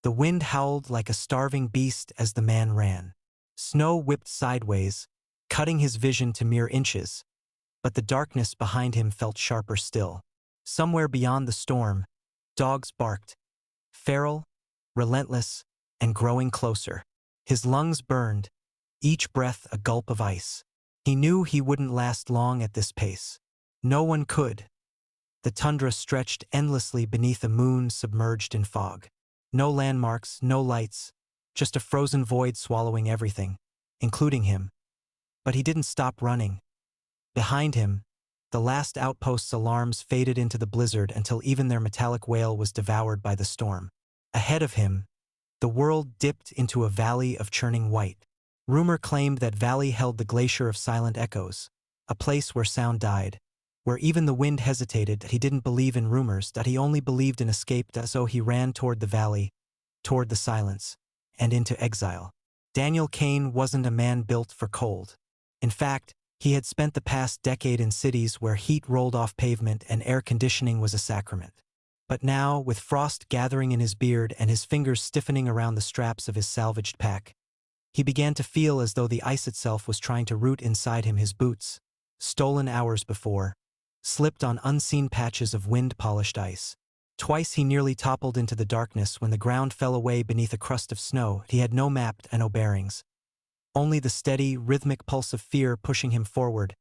The wind howled like a starving beast as the man ran. Snow whipped sideways, cutting his vision to mere inches, but the darkness behind him felt sharper still. Somewhere beyond the storm, dogs barked, feral, relentless, and growing closer. His lungs burned, each breath a gulp of ice. He knew he wouldn't last long at this pace. No one could. The tundra stretched endlessly beneath a moon submerged in fog. No landmarks, no lights, just a frozen void swallowing everything, including him. But he didn't stop running. Behind him, the last outpost's alarms faded into the blizzard until even their metallic wail was devoured by the storm. Ahead of him, the world dipped into a valley of churning white. Rumor claimed that valley held the Glacier of Silent Echoes, a place where sound died, where even the wind hesitated. That he didn't believe in rumors, that he only believed in escape. So he ran toward the valley, toward the silence, and into exile. Daniel Kane wasn't a man built for cold. In fact, he had spent the past decade in cities where heat rolled off pavement and air conditioning was a sacrament. But now, with frost gathering in his beard and his fingers stiffening around the straps of his salvaged pack, he began to feel as though the ice itself was trying to root inside him. His boots, stolen hours before, slipped on unseen patches of wind-polished ice. Twice he nearly toppled into the darkness when the ground fell away beneath a crust of snow. He had no map and no bearings. Only the steady, rhythmic pulse of fear pushing him forward.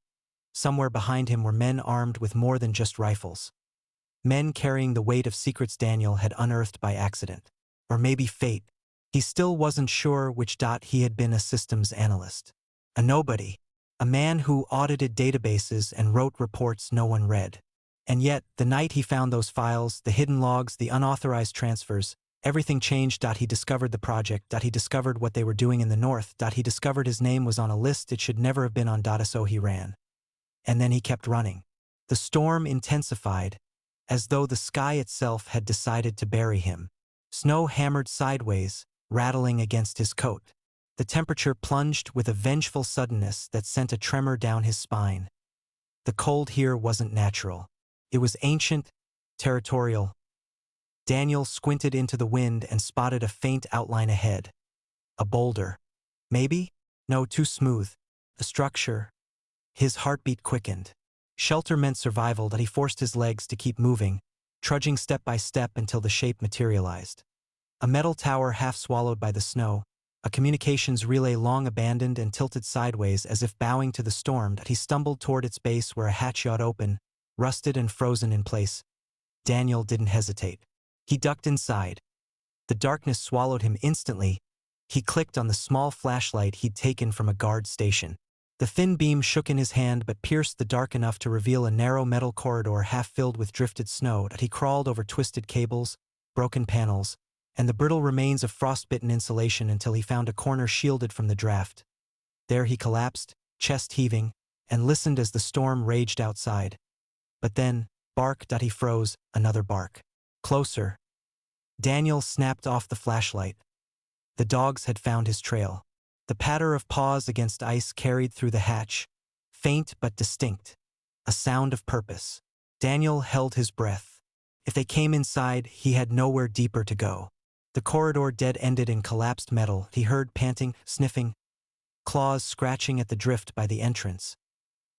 Somewhere behind him were men armed with more than just rifles. Men carrying the weight of secrets Daniel had unearthed by accident. Or maybe fate. He still wasn't sure which. He had been a systems analyst. A nobody. A man who audited databases and wrote reports no one read. And yet, the night he found those files, the hidden logs, the unauthorized transfers, everything changed. He discovered the project. He discovered what they were doing in the north. He discovered his name was on a list it should never have been on. So he ran. And then he kept running. The storm intensified, as though the sky itself had decided to bury him. Snow hammered sideways, rattling against his coat. The temperature plunged with a vengeful suddenness that sent a tremor down his spine. The cold here wasn't natural. It was ancient, territorial. Daniel squinted into the wind and spotted a faint outline ahead. A boulder. Maybe? No, too smooth. A structure. His heartbeat quickened. Shelter meant survival. He forced his legs to keep moving, trudging step by step until the shape materialized. A metal tower half swallowed by the snow, a communications relay long abandoned and tilted sideways as if bowing to the storm. He stumbled toward its base where a hatch yacht open, rusted and frozen in place. Daniel didn't hesitate. He ducked inside. The darkness swallowed him instantly. He clicked on the small flashlight he'd taken from a guard station. The thin beam shook in his hand but pierced the dark enough to reveal a narrow metal corridor half filled with drifted snow. He crawled over twisted cables, broken panels, and the brittle remains of frostbitten insulation until he found a corner shielded from the draft. There he collapsed, chest heaving, and listened as the storm raged outside. But then, bark. He froze, another bark. Closer. Daniel snapped off the flashlight. The dogs had found his trail. The patter of paws against ice carried through the hatch, faint but distinct, a sound of purpose. Daniel held his breath. If they came inside, he had nowhere deeper to go. The corridor dead-ended in collapsed metal. He heard panting, sniffing, claws scratching at the drift by the entrance.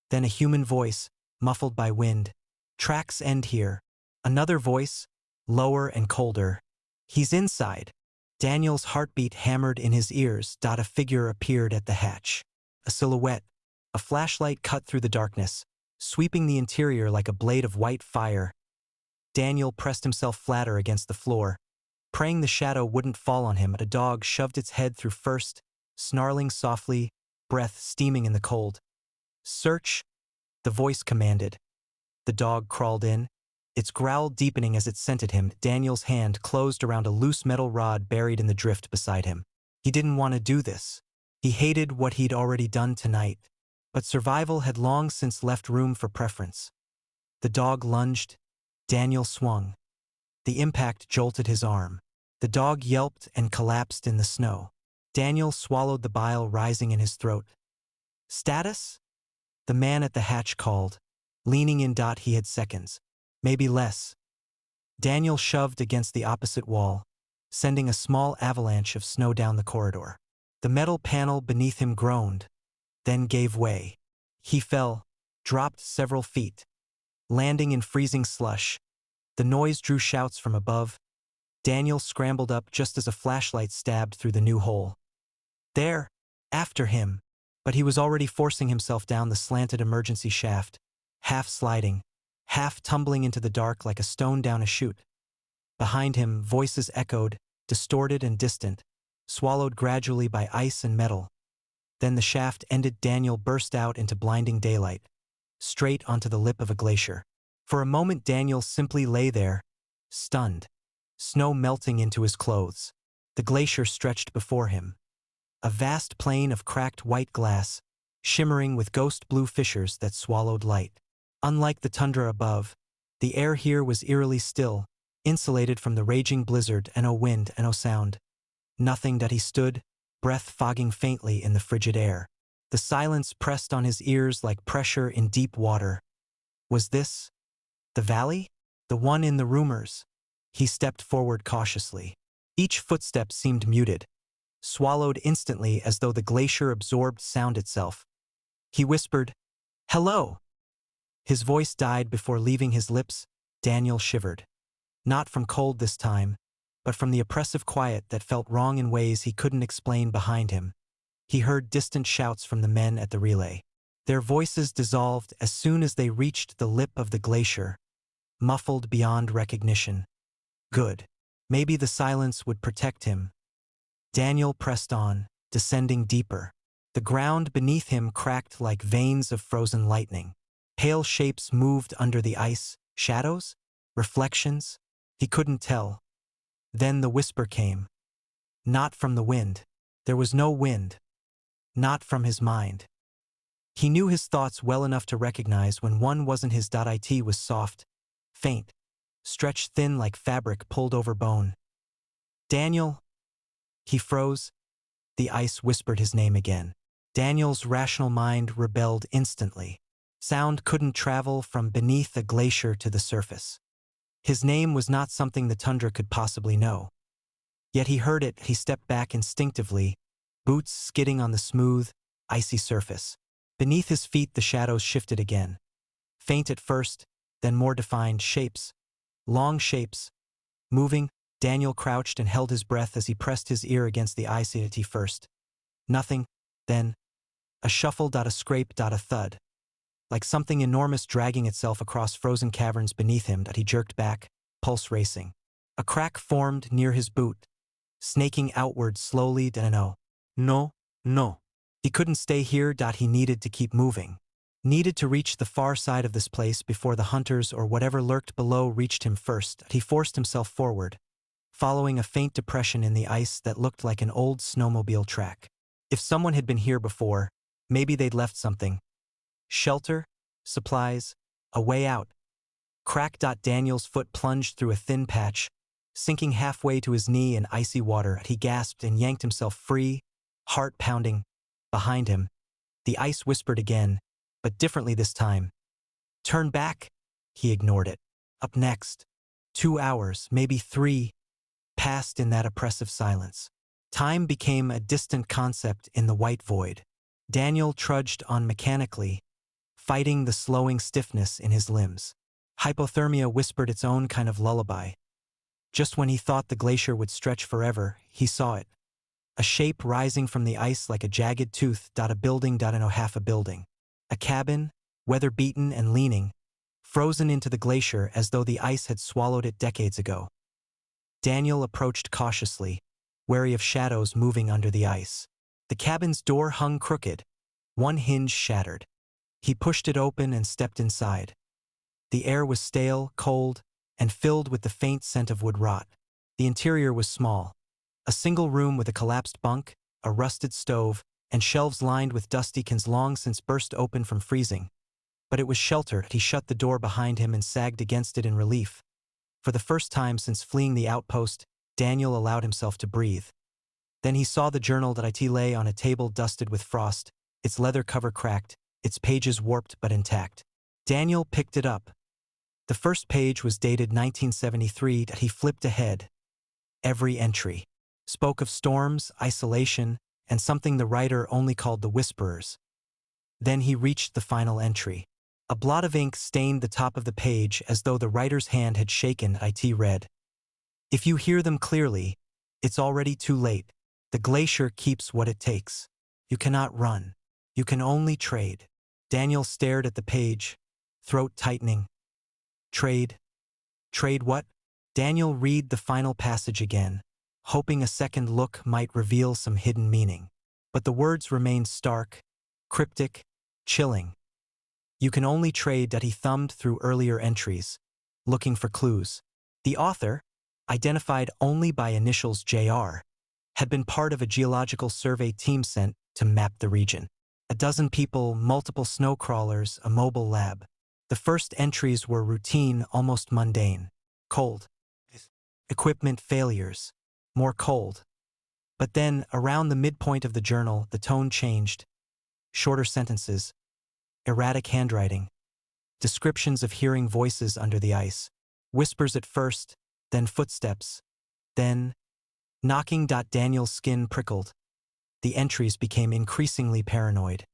Then a human voice, muffled by wind. Tracks end here. Another voice, lower and colder. He's inside. Daniel's heartbeat hammered in his ears. A figure appeared at the hatch. A silhouette. A flashlight cut through the darkness, sweeping the interior like a blade of white fire. Daniel pressed himself flatter against the floor, praying the shadow wouldn't fall on him. A dog shoved its head through first, snarling softly, breath steaming in the cold. Search, the voice commanded. The dog crawled in, its growl deepening as it scented him. Daniel's hand closed around a loose metal rod buried in the drift beside him. He didn't want to do this. He hated what he'd already done tonight, but survival had long since left room for preference. The dog lunged. Daniel swung. The impact jolted his arm. The dog yelped and collapsed in the snow. Daniel swallowed the bile rising in his throat. Status? The man at the hatch called. Leaning in. He had seconds. Maybe less. Daniel shoved against the opposite wall. sending a small avalanche of snow down the corridor. The metal panel beneath him groaned, then gave way. He fell, dropped several feet, landing in freezing slush. The noise drew shouts from above. Daniel scrambled up just as a flashlight stabbed through the new hole. There, after him, but he was already forcing himself down the slanted emergency shaft, half sliding, half tumbling into the dark like a stone down a chute. Behind him, voices echoed, distorted and distant, swallowed gradually by ice and metal. Then the shaft ended. Daniel burst out into blinding daylight, straight onto the lip of a glacier. For a moment Daniel simply lay there, stunned, snow melting into his clothes. The glacier stretched before him, a vast plain of cracked white glass, shimmering with ghost blue fissures that swallowed light. Unlike the tundra above, the air here was eerily still, insulated from the raging blizzard and no wind and no sound. Nothing. That he stood, breath fogging faintly in the frigid air. The silence pressed on his ears like pressure in deep water. Was this the valley? The one in the rumors? He stepped forward cautiously. Each footstep seemed muted, swallowed instantly as though the glacier absorbed sound itself. He whispered, "Hello!" His voice died before leaving his lips. Daniel shivered. Not from cold this time, but from the oppressive quiet that felt wrong in ways he couldn't explain behind him. He heard distant shouts from the men at the relay. Their voices dissolved as soon as they reached the lip of the glacier, muffled beyond recognition. Good. Maybe the silence would protect him. Daniel pressed on, descending deeper. The ground beneath him cracked like veins of frozen lightning. Pale shapes moved under the ice. Shadows? Reflections? He couldn't tell. Then the whisper came. Not from the wind. There was no wind. Not from his mind. He knew his thoughts well enough to recognize when one wasn't his. It was soft, faint, stretched thin like fabric pulled over bone. Daniel? He froze. The ice whispered his name again. Daniel's rational mind rebelled instantly. Sound couldn't travel from beneath a glacier to the surface. His name was not something the tundra could possibly know. Yet he heard it. He stepped back instinctively, boots skidding on the smooth, icy surface. Beneath his feet the shadows shifted again. Faint at first, then more defined shapes. Long shapes. Moving, Daniel crouched and held his breath as he pressed his ear against the ice. First. Nothing, then. A shuffle. A scrape. A thud. Like something enormous dragging itself across frozen caverns beneath him. He jerked back, pulse racing. A crack formed near his boot, snaking outward slowly. No. He couldn't stay here. He needed to keep moving. Needed to reach the far side of this place before the hunters or whatever lurked below reached him first. He forced himself forward, following a faint depression in the ice that looked like an old snowmobile track. If someone had been here before, maybe they'd left something. Shelter, supplies, a way out. Crack. Daniel's foot plunged through a thin patch, sinking halfway to his knee in icy water. He gasped and yanked himself free, heart pounding. Behind him, the ice whispered again, but differently this time. Turn back. He ignored it. Up next. 2 hours, maybe 3, passed in that oppressive silence. Time became a distant concept in the white void. Daniel trudged on mechanically, fighting the slowing stiffness in his limbs. Hypothermia whispered its own kind of lullaby. Just when he thought the glacier would stretch forever, he saw it. A shape rising from the ice like a jagged tooth. A building. Half a building. A cabin, weather-beaten and leaning, frozen into the glacier as though the ice had swallowed it decades ago. Daniel approached cautiously, wary of shadows moving under the ice. The cabin's door hung crooked, one hinge shattered. He pushed it open and stepped inside. The air was stale, cold, and filled with the faint scent of wood rot. The interior was small. A single room with a collapsed bunk, a rusted stove, and shelves lined with dusty cans long since burst open from freezing. But it was shelter. He shut the door behind him and sagged against it in relief. For the first time since fleeing the outpost, Daniel allowed himself to breathe. Then he saw the journal that lay on a table dusted with frost, its leather cover cracked, its pages warped but intact. Daniel picked it up. The first page was dated 1973. He flipped ahead. Every entry spoke of storms, isolation, and something the writer only called the whisperers. Then he reached the final entry. A blot of ink stained the top of the page as though the writer's hand had shaken. It read, "If you hear them clearly, it's already too late. The glacier keeps what it takes. You cannot run. You can only trade." Daniel stared at the page, throat tightening. Trade? Trade what? Daniel read the final passage again, hoping a second look might reveal some hidden meaning. But the words remained stark, cryptic, chilling. You can only trade. He thumbed through earlier entries, looking for clues. The author, identified only by initials JR, had been part of a geological survey team sent to map the region. 12 people, multiple snow crawlers, a mobile lab. The first entries were routine, almost mundane. Cold. Equipment failures. More cold. But then, around the midpoint of the journal, the tone changed. Shorter sentences. Erratic handwriting. Descriptions of hearing voices under the ice. Whispers at first, then footsteps. Then, knocking. Daniel's skin prickled. The entries became increasingly paranoid.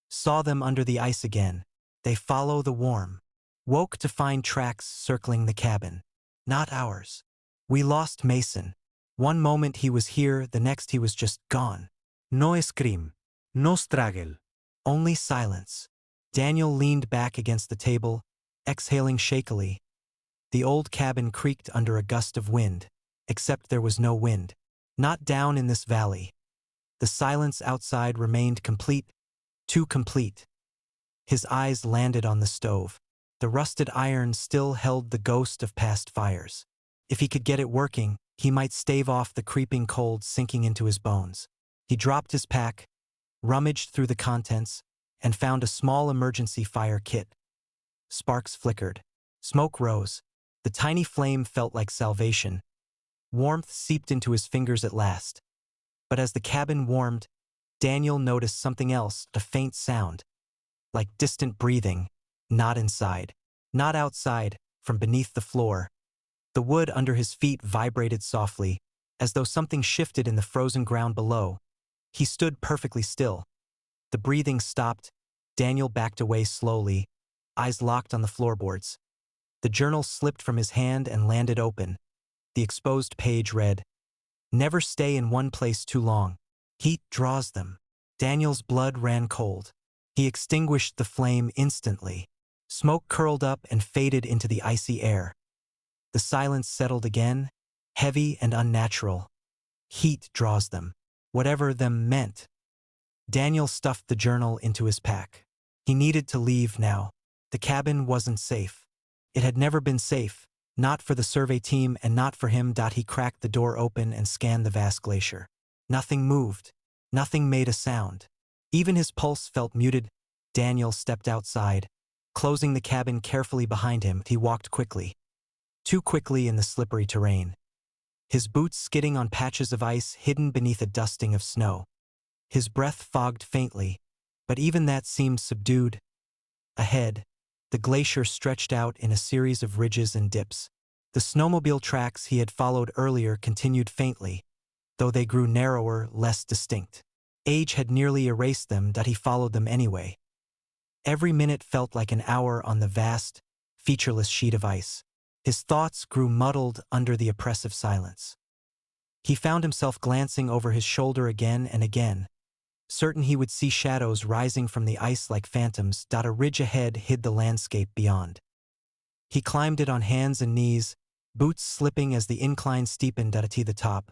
Saw them under the ice again. They follow the warm. Woke to find tracks circling the cabin. Not ours. We lost Mason. One moment he was here, the next he was just gone. No scream. No struggle. Only silence. Daniel leaned back against the table, exhaling shakily. The old cabin creaked under a gust of wind, except there was no wind. Not down in this valley. The silence outside remained complete, too complete. His eyes landed on the stove. The rusted iron still held the ghost of past fires. If he could get it working, he might stave off the creeping cold sinking into his bones. He dropped his pack, rummaged through the contents, and found a small emergency fire kit. Sparks flickered. Smoke rose. The tiny flame felt like salvation. Warmth seeped into his fingers at last. But as the cabin warmed, Daniel noticed something else, a faint sound. Like distant breathing, not inside, not outside, from beneath the floor. The wood under his feet vibrated softly, as though something shifted in the frozen ground below. He stood perfectly still. The breathing stopped. Daniel backed away slowly, eyes locked on the floorboards. The journal slipped from his hand and landed open. The exposed page read, "Never stay in one place too long. Heat draws them." Daniel's blood ran cold. He extinguished the flame instantly. Smoke curled up and faded into the icy air. The silence settled again, heavy and unnatural. Heat draws them. Whatever them meant. Daniel stuffed the journal into his pack. He needed to leave now. The cabin wasn't safe. It had never been safe, not for the survey team and not for him. He cracked the door open and scanned the vast glacier. Nothing moved. Nothing made a sound. Even his pulse felt muted. Daniel stepped outside. Closing the cabin carefully behind him, he walked quickly. Too quickly in the slippery terrain. His boots skidding on patches of ice hidden beneath a dusting of snow. His breath fogged faintly, but even that seemed subdued. Ahead, the glacier stretched out in a series of ridges and dips. The snowmobile tracks he had followed earlier continued faintly, though they grew narrower, less distinct. Age had nearly erased them. He followed them anyway. Every minute felt like an hour on the vast, featureless sheet of ice. His thoughts grew muddled under the oppressive silence. He found himself glancing over his shoulder again and again, certain he would see shadows rising from the ice like phantoms. A ridge ahead hid the landscape beyond. He climbed it on hands and knees, boots slipping as the incline steepened to the top.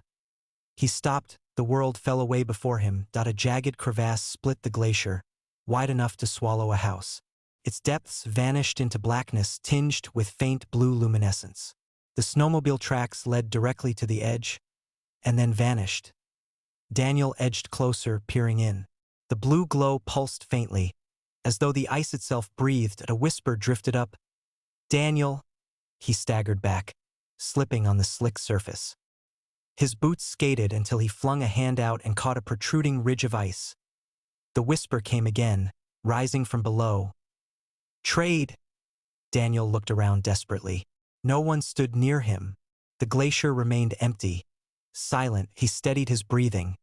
He stopped. The world fell away before him. A jagged crevasse split the glacier, wide enough to swallow a house. Its depths vanished into blackness tinged with faint blue luminescence. The snowmobile tracks led directly to the edge, and then vanished. Daniel edged closer, peering in. The blue glow pulsed faintly, as though the ice itself breathed. A whisper drifted up. "Daniel." He staggered back, slipping on the slick surface. His boots skated until he flung a hand out and caught a protruding ridge of ice. The whisper came again, rising from below. "Trade." Daniel looked around desperately. No one stood near him. The glacier remained empty. Silent, he steadied his breathing.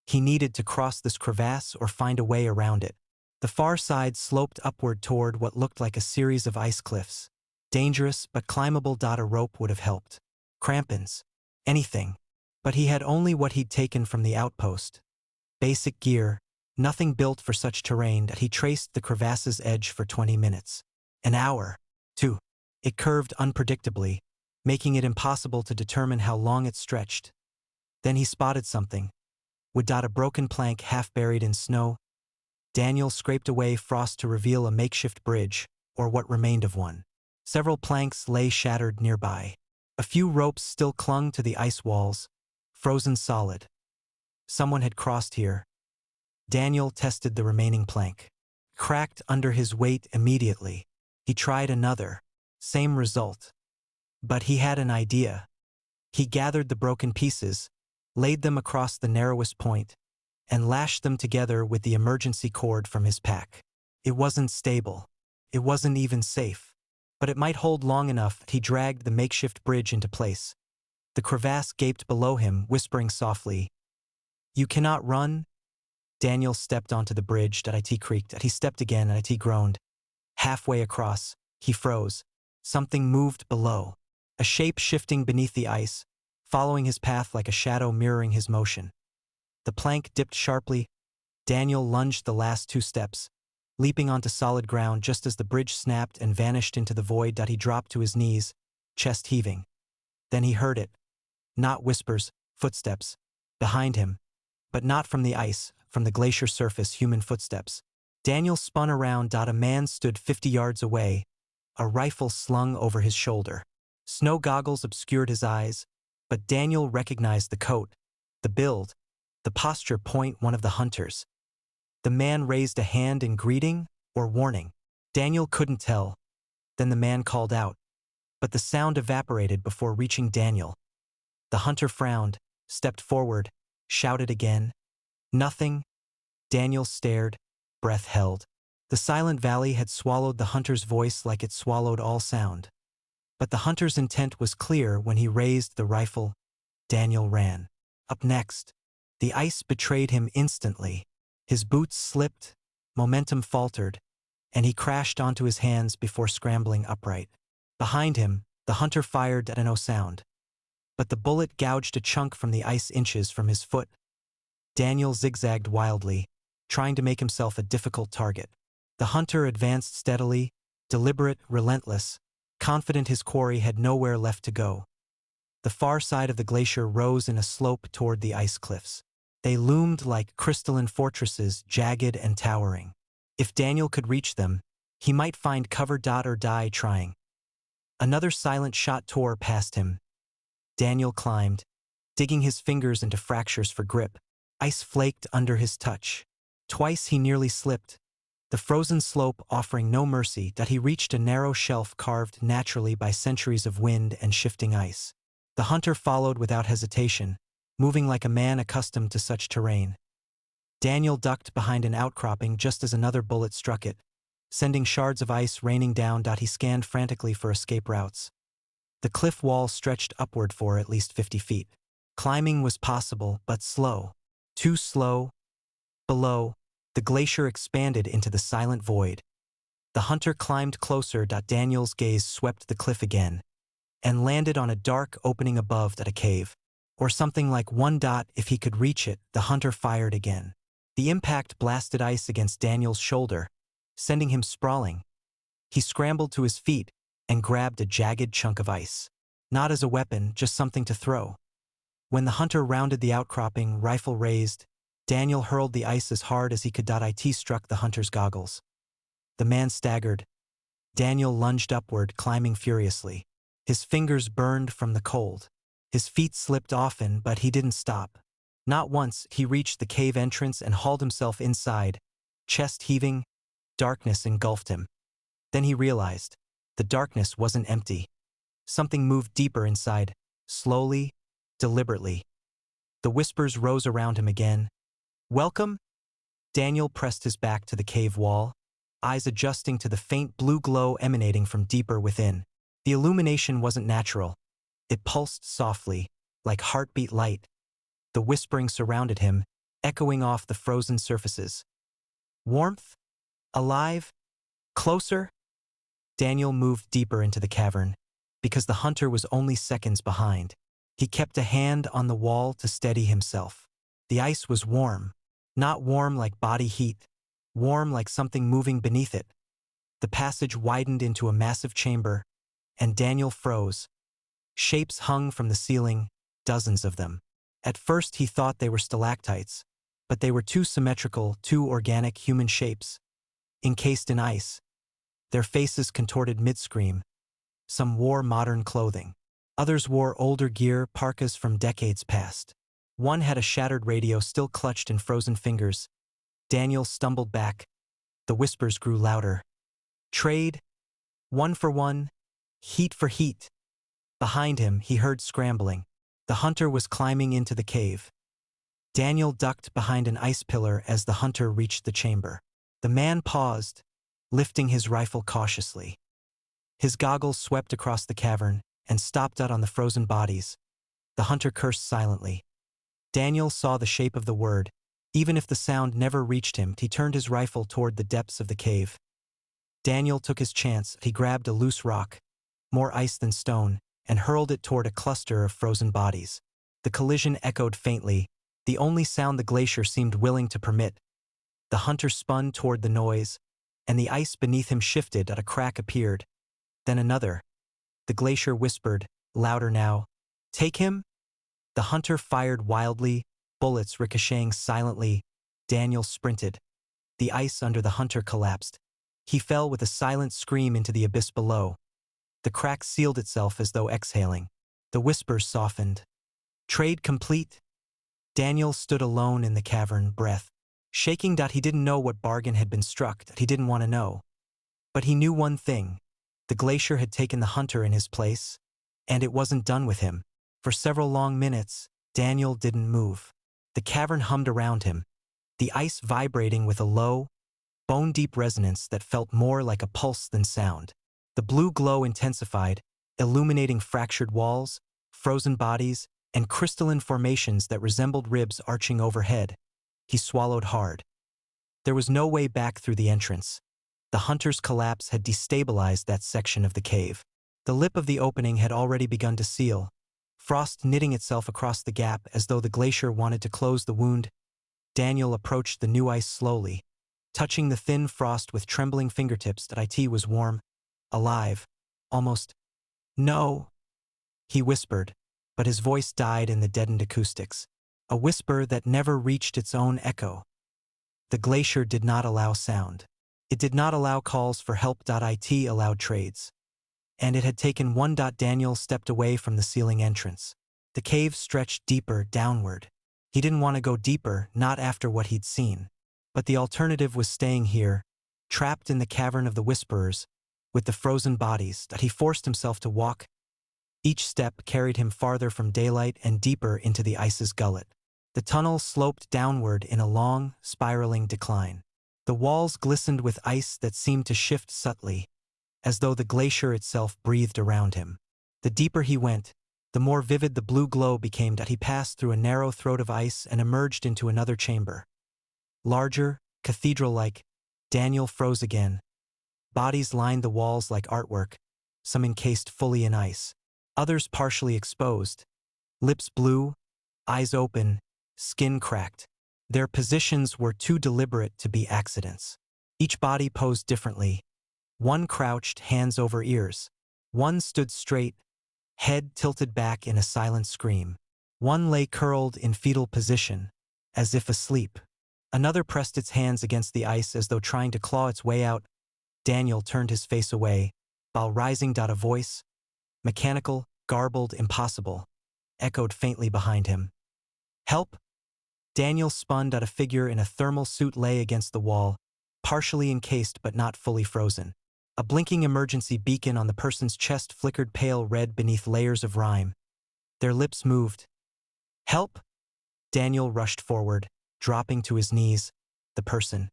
He needed to cross this crevasse or find a way around it. The far side sloped upward toward what looked like a series of ice cliffs. Dangerous but climbable. A rope would have helped. Crampons. Anything. But he had only what he'd taken from the outpost. Basic gear, nothing built for such terrain. That he traced the crevasse's edge for 20 minutes. An hour. 2. It curved unpredictably, making it impossible to determine how long it stretched. Then he spotted something. With a broken plank half buried in snow. Daniel scraped away frost to reveal a makeshift bridge, or what remained of one. Several planks lay shattered nearby. A few ropes still clung to the ice walls, frozen solid. Someone had crossed here. Daniel tested the remaining plank. Cracked under his weight immediately. He tried another. Same result. But he had an idea. He gathered the broken pieces, laid them across the narrowest point, and lashed them together with the emergency cord from his pack. It wasn't stable. It wasn't even safe. But it might hold long enough. He dragged the makeshift bridge into place. The crevasse gaped below him, whispering softly, "You cannot run?" Daniel stepped onto the bridge. It creaked. He stepped again. It groaned. Halfway across, he froze. Something moved below. A shape shifting beneath the ice, following his path like a shadow mirroring his motion. The plank dipped sharply. Daniel lunged the last 2 steps, leaping onto solid ground just as the bridge snapped and vanished into the void. He dropped to his knees, chest heaving. Then he heard it. Not whispers, footsteps. Behind him. But not from the ice, from the glacier surface, human footsteps. Daniel spun around. A man stood 50 yards away, a rifle slung over his shoulder. Snow goggles obscured his eyes, but Daniel recognized the coat, the build, the posture. One of the hunters. The man raised a hand in greeting or warning. Daniel couldn't tell. Then the man called out. But the sound evaporated before reaching Daniel. The hunter frowned, stepped forward, shouted again. Nothing. Daniel stared, breath held. The silent valley had swallowed the hunter's voice like it swallowed all sound. But the hunter's intent was clear when he raised the rifle. Daniel ran. Up next. The ice betrayed him instantly. His boots slipped, momentum faltered, and he crashed onto his hands before scrambling upright. Behind him, the hunter fired at no sound. But the bullet gouged a chunk from the ice inches from his foot. Daniel zigzagged wildly, trying to make himself a difficult target. The hunter advanced steadily, deliberate, relentless, confident his quarry had nowhere left to go. The far side of the glacier rose in a slope toward the ice cliffs. They loomed like crystalline fortresses, jagged and towering. If Daniel could reach them, he might find cover. Or die trying. Another silent shot tore past him. Daniel climbed, digging his fingers into fractures for grip. Ice flaked under his touch. Twice he nearly slipped, the frozen slope offering no mercy. He reached a narrow shelf carved naturally by centuries of wind and shifting ice. The hunter followed without hesitation, moving like a man accustomed to such terrain. Daniel ducked behind an outcropping just as another bullet struck it, sending shards of ice raining down. He scanned frantically for escape routes. The cliff wall stretched upward for at least 50 feet. Climbing was possible, but slow. Too slow. Below, the glacier expanded into the silent void. The hunter climbed closer. Daniel's gaze swept the cliff again, and landed on a dark opening above. A cave. Or something like one. If he could reach it, the hunter fired again. The impact blasted ice against Daniel's shoulder, sending him sprawling. He scrambled to his feet and grabbed a jagged chunk of ice. Not as a weapon, just something to throw. When the hunter rounded the outcropping, rifle raised, Daniel hurled the ice as hard as he could. It struck the hunter's goggles. The man staggered. Daniel lunged upward, climbing furiously. His fingers burned from the cold. His feet slipped often, but he didn't stop. Not once. He reached the cave entrance and hauled himself inside, chest heaving. Darkness engulfed him. Then he realized, the darkness wasn't empty. Something moved deeper inside, slowly, deliberately. The whispers rose around him again. "Welcome?" Daniel pressed his back to the cave wall, eyes adjusting to the faint blue glow emanating from deeper within. The illumination wasn't natural. It pulsed softly, like heartbeat light. The whispering surrounded him, echoing off the frozen surfaces. Warmth? Alive? Closer? Daniel moved deeper into the cavern, because the hunter was only seconds behind. He kept a hand on the wall to steady himself. The ice was warm, not warm like body heat, warm like something moving beneath it. The passage widened into a massive chamber, and Daniel froze. Shapes hung from the ceiling, dozens of them. At first he thought they were stalactites, but they were too symmetrical, too organic human shapes, encased in ice. Their faces contorted mid-scream. Some wore modern clothing. Others wore older gear, parkas from decades past. One had a shattered radio still clutched in frozen fingers. Daniel stumbled back. The whispers grew louder. Trade? One for one? Heat for heat? Behind him, he heard scrambling. The hunter was climbing into the cave. Daniel ducked behind an ice pillar as the hunter reached the chamber. The man paused, lifting his rifle cautiously. His goggles swept across the cavern and stopped out on the frozen bodies. The hunter cursed silently. Daniel saw the shape of the word. Even if the sound never reached him, he turned his rifle toward the depths of the cave. Daniel took his chance. He grabbed a loose rock, more ice than stone, and hurled it toward a cluster of frozen bodies. The collision echoed faintly, the only sound the glacier seemed willing to permit. The hunter spun toward the noise, and the ice beneath him shifted. A crack appeared. Then another. The glacier whispered, louder now. Take him? The hunter fired wildly, bullets ricocheting silently. Daniel sprinted. The ice under the hunter collapsed. He fell with a silent scream into the abyss below. The crack sealed itself as though exhaling. The whispers softened. Trade complete? Daniel stood alone in the cavern, breath shaking. He didn't know what bargain had been struck. He didn't want to know. But he knew one thing. The glacier had taken the hunter in his place, and it wasn't done with him. For several long minutes, Daniel didn't move. The cavern hummed around him, the ice vibrating with a low, bone-deep resonance that felt more like a pulse than sound. The blue glow intensified, illuminating fractured walls, frozen bodies, and crystalline formations that resembled ribs arching overhead. He swallowed hard. There was no way back through the entrance. The hunter's collapse had destabilized that section of the cave. The lip of the opening had already begun to seal, frost knitting itself across the gap as though the glacier wanted to close the wound. Daniel approached the new ice slowly, touching the thin frost with trembling fingertips. It was warm, alive, almost. No, he whispered, but his voice died in the deadened acoustics, a whisper that never reached its own echo. The glacier did not allow sound. It did not allow calls for help. It allowed trades. And it had taken one. Daniel stepped away from the ceiling entrance. The cave stretched deeper downward. He didn't want to go deeper, not after what he'd seen. But the alternative was staying here, trapped in the cavern of the whisperers, with the frozen bodies. He forced himself to walk. Each step carried him farther from daylight and deeper into the ice's gullet. The tunnel sloped downward in a long, spiraling decline. The walls glistened with ice that seemed to shift subtly, as though the glacier itself breathed around him. The deeper he went, the more vivid the blue glow became. He passed through a narrow throat of ice and emerged into another chamber. Larger, cathedral-like. Daniel froze again. Bodies lined the walls like artwork, some encased fully in ice, others partially exposed. Lips blue, eyes open, skin cracked. Their positions were too deliberate to be accidents. Each body posed differently. One crouched, hands over ears. One stood straight, head tilted back in a silent scream. One lay curled in fetal position, as if asleep. Another pressed its hands against the ice as though trying to claw its way out. Daniel turned his face away, while rising. A voice, mechanical, garbled, impossible, echoed faintly behind him. Help! Daniel spun. A figure in a thermal suit lay against the wall, partially encased but not fully frozen. A blinking emergency beacon on the person's chest flickered pale red beneath layers of rime. Their lips moved. Help! Daniel rushed forward, dropping to his knees. The person,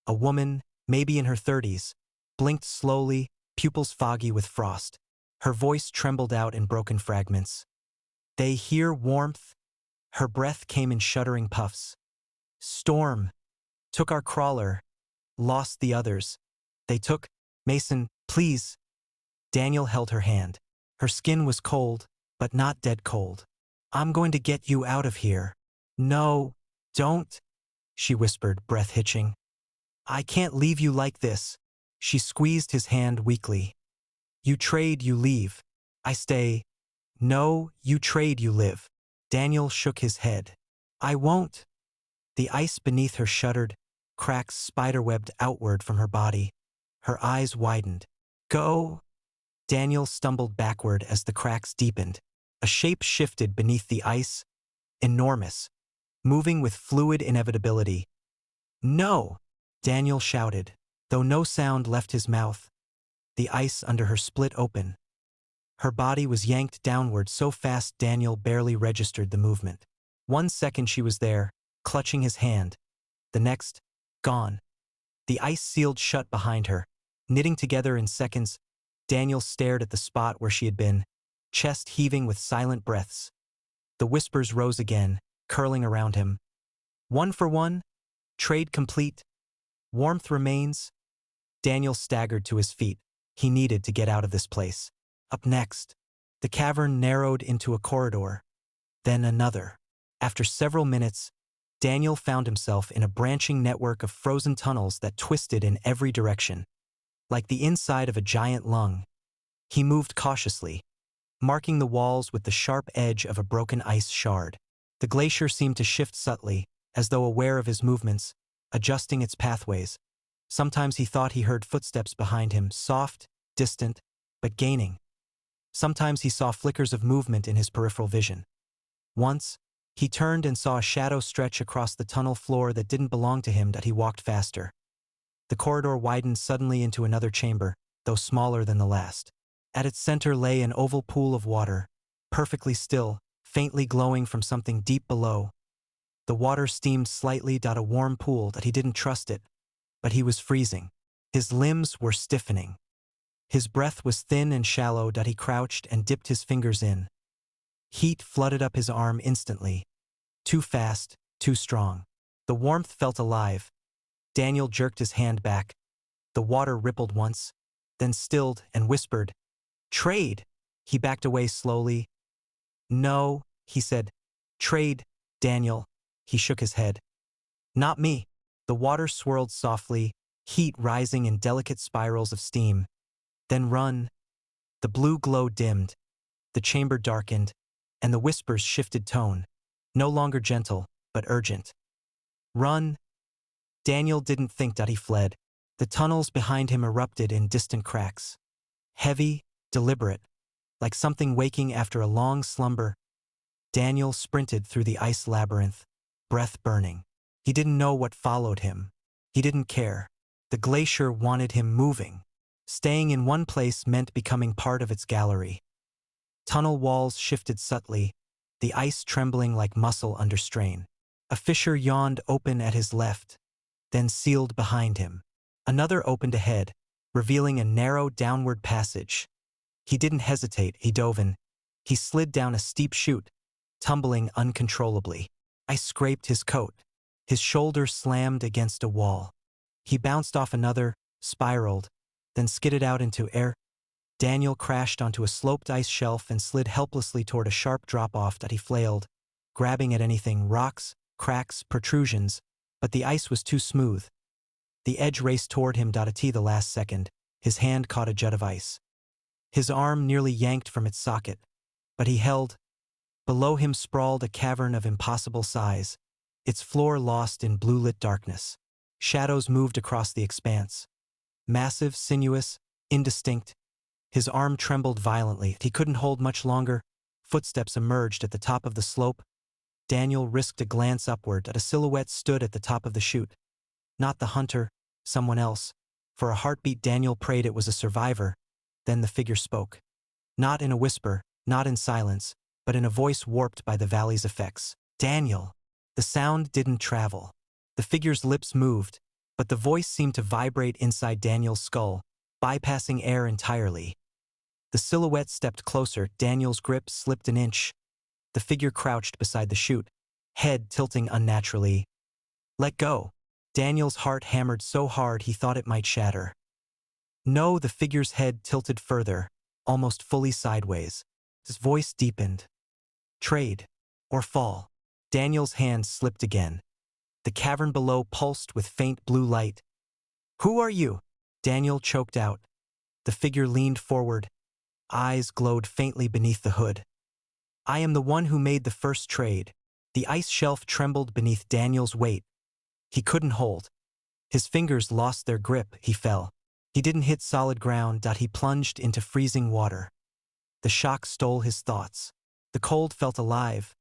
a woman, maybe in her 30s, blinked slowly, pupils foggy with frost. Her voice trembled out in broken fragments. They hear warmth. Her breath came in shuddering puffs. Storm. Took our crawler. Lost the others. They took. Mason, please. Daniel held her hand. Her skin was cold, but not dead cold. I'm going to get you out of here. No, don't, she whispered, breath hitching. I can't leave you like this. She squeezed his hand weakly. You trade, you leave. I stay. No, you trade, you live. Daniel shook his head. I won't. The ice beneath her shuddered, cracks spiderwebbed outward from her body. Her eyes widened. Go. Daniel stumbled backward as the cracks deepened. A shape shifted beneath the ice, enormous, moving with fluid inevitability. No! Daniel shouted, though no sound left his mouth. The ice under her split open. Her body was yanked downward so fast Daniel barely registered the movement. 1 second she was there, clutching his hand. The next, gone. The ice sealed shut behind her. Knitting together in seconds, Daniel stared at the spot where she had been, chest heaving with silent breaths. The whispers rose again, curling around him. 1 for 1? Trade complete? Warmth remains? Daniel staggered to his feet. He needed to get out of this place. Up next, the cavern narrowed into a corridor. Then another. After several minutes, Daniel found himself in a branching network of frozen tunnels that twisted in every direction. Like the inside of a giant lung. He moved cautiously, marking the walls with the sharp edge of a broken ice shard. The glacier seemed to shift subtly, as though aware of his movements, adjusting its pathways. Sometimes he thought he heard footsteps behind him, soft, distant, but gaining. Sometimes he saw flickers of movement in his peripheral vision. Once, he turned and saw a shadow stretch across the tunnel floor that didn't belong to him. That he walked faster. The corridor widened suddenly into another chamber, though smaller than the last. At its center lay an oval pool of water, perfectly still, faintly glowing from something deep below. The water steamed slightly. A warm pool that he didn't trust it, but he was freezing. His limbs were stiffening. His breath was thin and shallow. He crouched and dipped his fingers in. Heat flooded up his arm instantly. Too fast, too strong. The warmth felt alive. Daniel jerked his hand back. The water rippled once, then stilled and whispered, Trade! He backed away slowly. No, he said. Trade, Daniel. He shook his head. Not me. The water swirled softly, heat rising in delicate spirals of steam. Then run. The blue glow dimmed. The chamber darkened, and the whispers shifted tone. No longer gentle, but urgent. Run. Daniel didn't think. He fled. The tunnels behind him erupted in distant cracks. Heavy, deliberate, like something waking after a long slumber. Daniel sprinted through the ice labyrinth, breath burning. He didn't know what followed him. He didn't care. The glacier wanted him moving. Staying in one place meant becoming part of its gallery. Tunnel walls shifted subtly, the ice trembling like muscle under strain. A fissure yawned open at his left, then sealed behind him. Another opened ahead, revealing a narrow downward passage. He didn't hesitate. He dove in. He slid down a steep chute, tumbling uncontrollably. Ice scraped his coat. His shoulder slammed against a wall. He bounced off another, spiraled, then skidded out into air. Daniel crashed onto a sloped ice shelf and slid helplessly toward a sharp drop-off. He flailed, grabbing at anything, rocks, cracks, protrusions, but the ice was too smooth. The edge raced toward him. At the last second, his hand caught a jut of ice. His arm nearly yanked from its socket, but he held. Below him sprawled a cavern of impossible size, its floor lost in blue-lit darkness. Shadows moved across the expanse. Massive, sinuous, indistinct. His arm trembled violently. He couldn't hold much longer. Footsteps emerged at the top of the slope. Daniel risked a glance upward. A silhouette stood at the top of the chute. Not the hunter, someone else. For a heartbeat, Daniel prayed it was a survivor. Then the figure spoke. Not in a whisper, not in silence, but in a voice warped by the valley's effects. Daniel. The sound didn't travel. The figure's lips moved, but the voice seemed to vibrate inside Daniel's skull, bypassing air entirely. The silhouette stepped closer. Daniel's grip slipped an inch. The figure crouched beside the chute, head tilting unnaturally. Let go. Daniel's heart hammered so hard he thought it might shatter. No, the figure's head tilted further, almost fully sideways. His voice deepened. Trade. Or fall. Daniel's hand slipped again. The cavern below pulsed with faint blue light. Who are you? Daniel choked out. The figure leaned forward. Eyes glowed faintly beneath the hood. I am the one who made the first trade. The ice shelf trembled beneath Daniel's weight. He couldn't hold. His fingers lost their grip. He fell. He didn't hit solid ground. He plunged into freezing water. The shock stole his thoughts. The cold felt alive,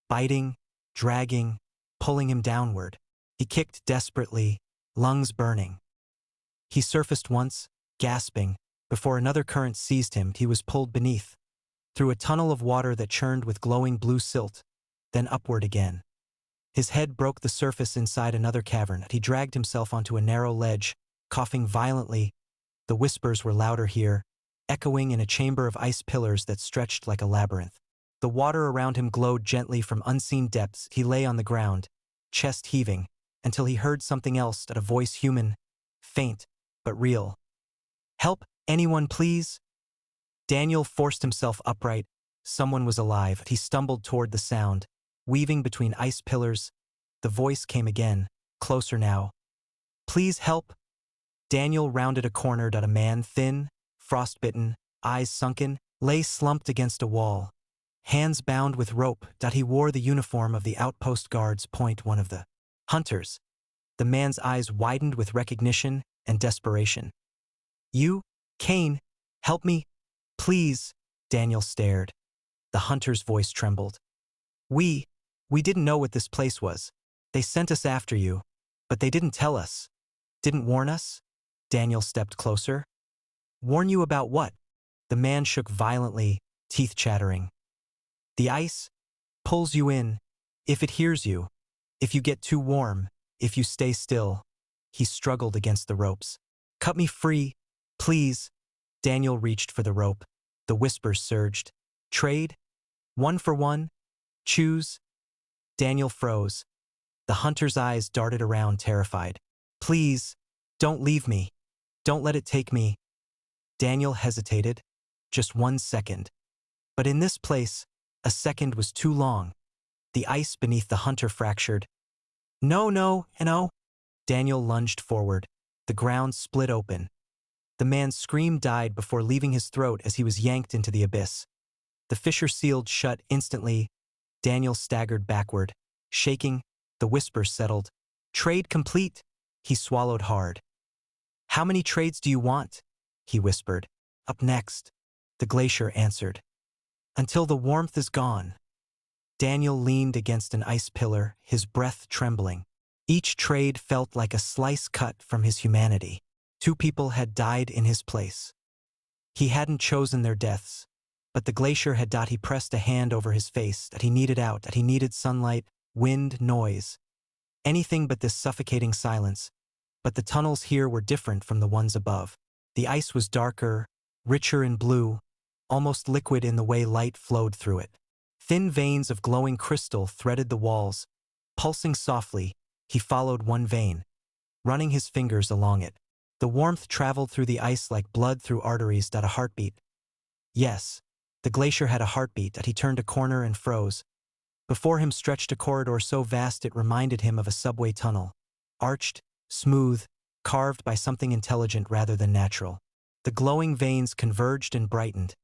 biting, dragging, pulling him downward. He kicked desperately, lungs burning. He surfaced once, gasping. Before another current seized him, he was pulled beneath, through a tunnel of water that churned with glowing blue silt, then upward again. His head broke the surface inside another cavern. He dragged himself onto a narrow ledge, coughing violently. The whispers were louder here, echoing in a chamber of ice pillars that stretched like a labyrinth. The water around him glowed gently from unseen depths. He lay on the ground, chest heaving, until he heard something else, a voice human, faint, but real. Help, anyone please? Daniel forced himself upright. Someone was alive. He stumbled toward the sound, weaving between ice pillars. The voice came again, closer now. Please help. Daniel rounded a corner. A man, thin, frostbitten, eyes sunken, lay slumped against a wall. Hands bound with rope. He wore the uniform of the outpost guards. One of the hunters. The man's eyes widened with recognition and desperation. You? Kane? Help me? Please? Daniel stared. The hunter's voice trembled. We didn't know what this place was. They sent us after you, but they didn't tell us. Didn't warn us? Daniel stepped closer. Warn you about what? The man shook violently, teeth chattering. The ice pulls you in, if it hears you, if you get too warm, if you stay still. He struggled against the ropes. Cut me free, please. Daniel reached for the rope. The whispers surged. Trade? 1 for 1? Choose? Daniel froze. The hunter's eyes darted around, terrified. Please, don't leave me. Don't let it take me. Daniel hesitated. Just 1 second. But in this place, a second was too long. The ice beneath the hunter fractured. No. Daniel lunged forward. The ground split open. The man's scream died before leaving his throat as he was yanked into the abyss. The fissure sealed shut instantly. Daniel staggered backward, shaking. The whispers settled. Trade complete. He swallowed hard. How many trades do you want? He whispered. Up next. The glacier answered. Until the warmth is gone. Daniel leaned against an ice pillar, his breath trembling. Each trade felt like a slice cut from his humanity. 2 people had died in his place. He hadn't chosen their deaths, but the glacier had. He pressed a hand over his face. He needed out. He needed sunlight, wind, noise. Anything but this suffocating silence. But the tunnels here were different from the ones above. The ice was darker, richer in blue, almost liquid in the way light flowed through it. Thin veins of glowing crystal threaded the walls. Pulsing softly, he followed one vein, running his fingers along it. The warmth traveled through the ice like blood through arteries. A heartbeat. Yes, the glacier had a heartbeat. He turned a corner and froze. Before him stretched a corridor so vast it reminded him of a subway tunnel. Arched, smooth, carved by something intelligent rather than natural. The glowing veins converged and brightened,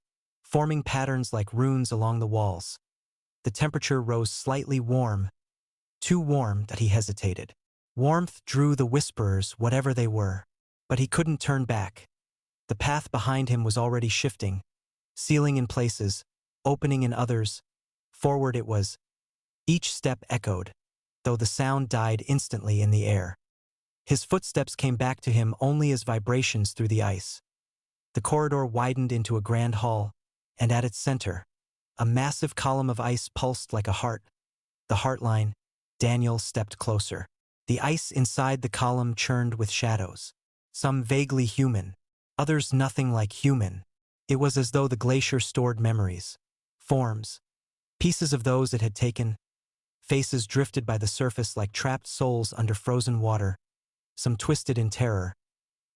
forming patterns like runes along the walls. The temperature rose slightly warm, too warm that he hesitated. Warmth drew the whisperers, whatever they were, but he couldn't turn back. The path behind him was already shifting, sealing in places, opening in others. Forward it was. Each step echoed, though the sound died instantly in the air. His footsteps came back to him only as vibrations through the ice. The corridor widened into a grand hall, and at its center, a massive column of ice pulsed like a heart. The heartline. Daniel stepped closer. The ice inside the column churned with shadows, some vaguely human, others nothing like human. It was as though the glacier stored memories, forms, pieces of those it had taken, faces drifted by the surface like trapped souls under frozen water, some twisted in terror.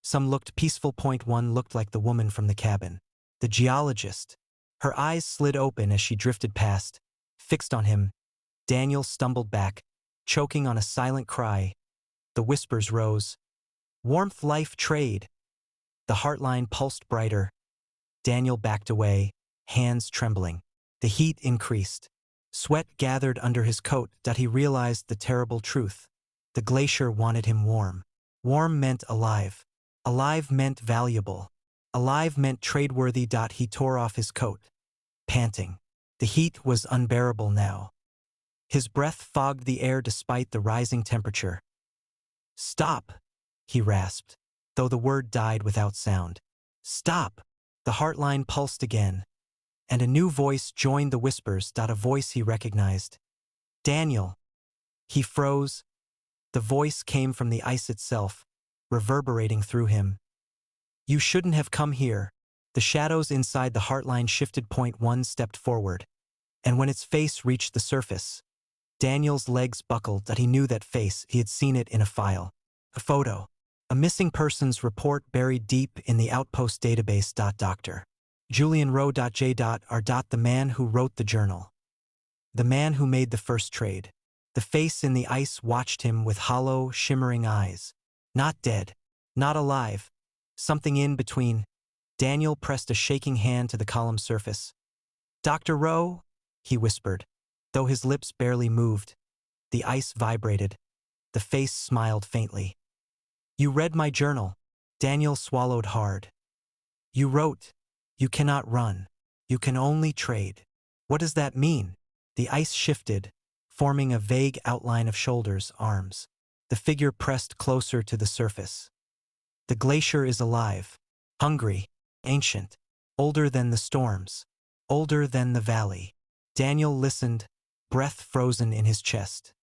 Some looked peaceful. One looked like the woman from the cabin. The geologist. Her eyes slid open as she drifted past, fixed on him. Daniel stumbled back, choking on a silent cry. The whispers rose. Warmth, life, trade. The heartline pulsed brighter. Daniel backed away, hands trembling. The heat increased. Sweat gathered under his coat. He realized the terrible truth. The glacier wanted him warm. Warm meant alive. Alive meant valuable. Alive meant tradeworthy. He tore off his coat, panting. The heat was unbearable now. His breath fogged the air despite the rising temperature. "Stop," he rasped, though the word died without sound. "Stop." The heartline pulsed again, and a new voice joined the whispers. A voice he recognized. "Daniel." He froze. The voice came from the ice itself, reverberating through him. "You shouldn't have come here." The shadows inside the heartline shifted. One stepped forward, and when its face reached the surface, Daniel's legs buckled. He knew that face. He had seen it in a file. A photo. A missing persons report buried deep in the outpost database. Dr. Julian Rowe. J.R. The man who wrote the journal. The man who made the first trade. The face in the ice watched him with hollow, shimmering eyes. Not dead. Not alive. Something in between. Daniel pressed a shaking hand to the column's surface. "Dr. Rowe?" he whispered, though his lips barely moved. The ice vibrated. The face smiled faintly. "You read my journal." Daniel swallowed hard. "You wrote, 'You cannot run. You can only trade.' What does that mean?" The ice shifted, forming a vague outline of shoulders, arms. The figure pressed closer to the surface. "The glacier is alive, hungry, ancient, older than the storms, older than the valley." Daniel listened, breath frozen in his chest.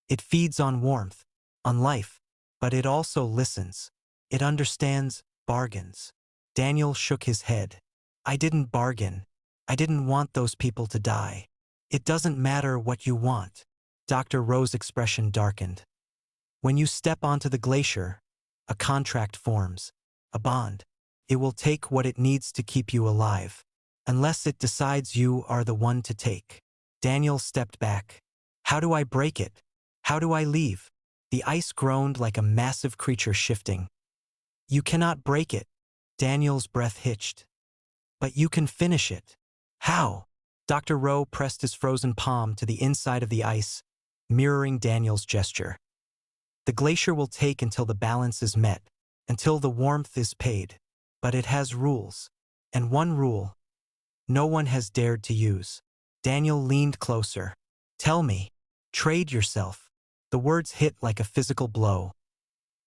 "It feeds on warmth, on life, but it also listens. It understands, bargains." Daniel shook his head. "I didn't bargain. I didn't want those people to die." "It doesn't matter what you want." Dr. Rowe's expression darkened. "When you step onto the glacier, a contract forms, a bond. It will take what it needs to keep you alive, unless it decides you are the one to take." Daniel stepped back. "How do I break it? How do I leave?" The ice groaned like a massive creature shifting. "You cannot break it." Daniel's breath hitched. "But you can finish it." "How?" Dr. Rowe pressed his frozen palm to the inside of the ice, mirroring Daniel's gesture. "The glacier will take until the balance is met, until the warmth is paid. But it has rules. And one rule no one has dared to use." Daniel leaned closer. "Tell me. Trade yourself." The words hit like a physical blow.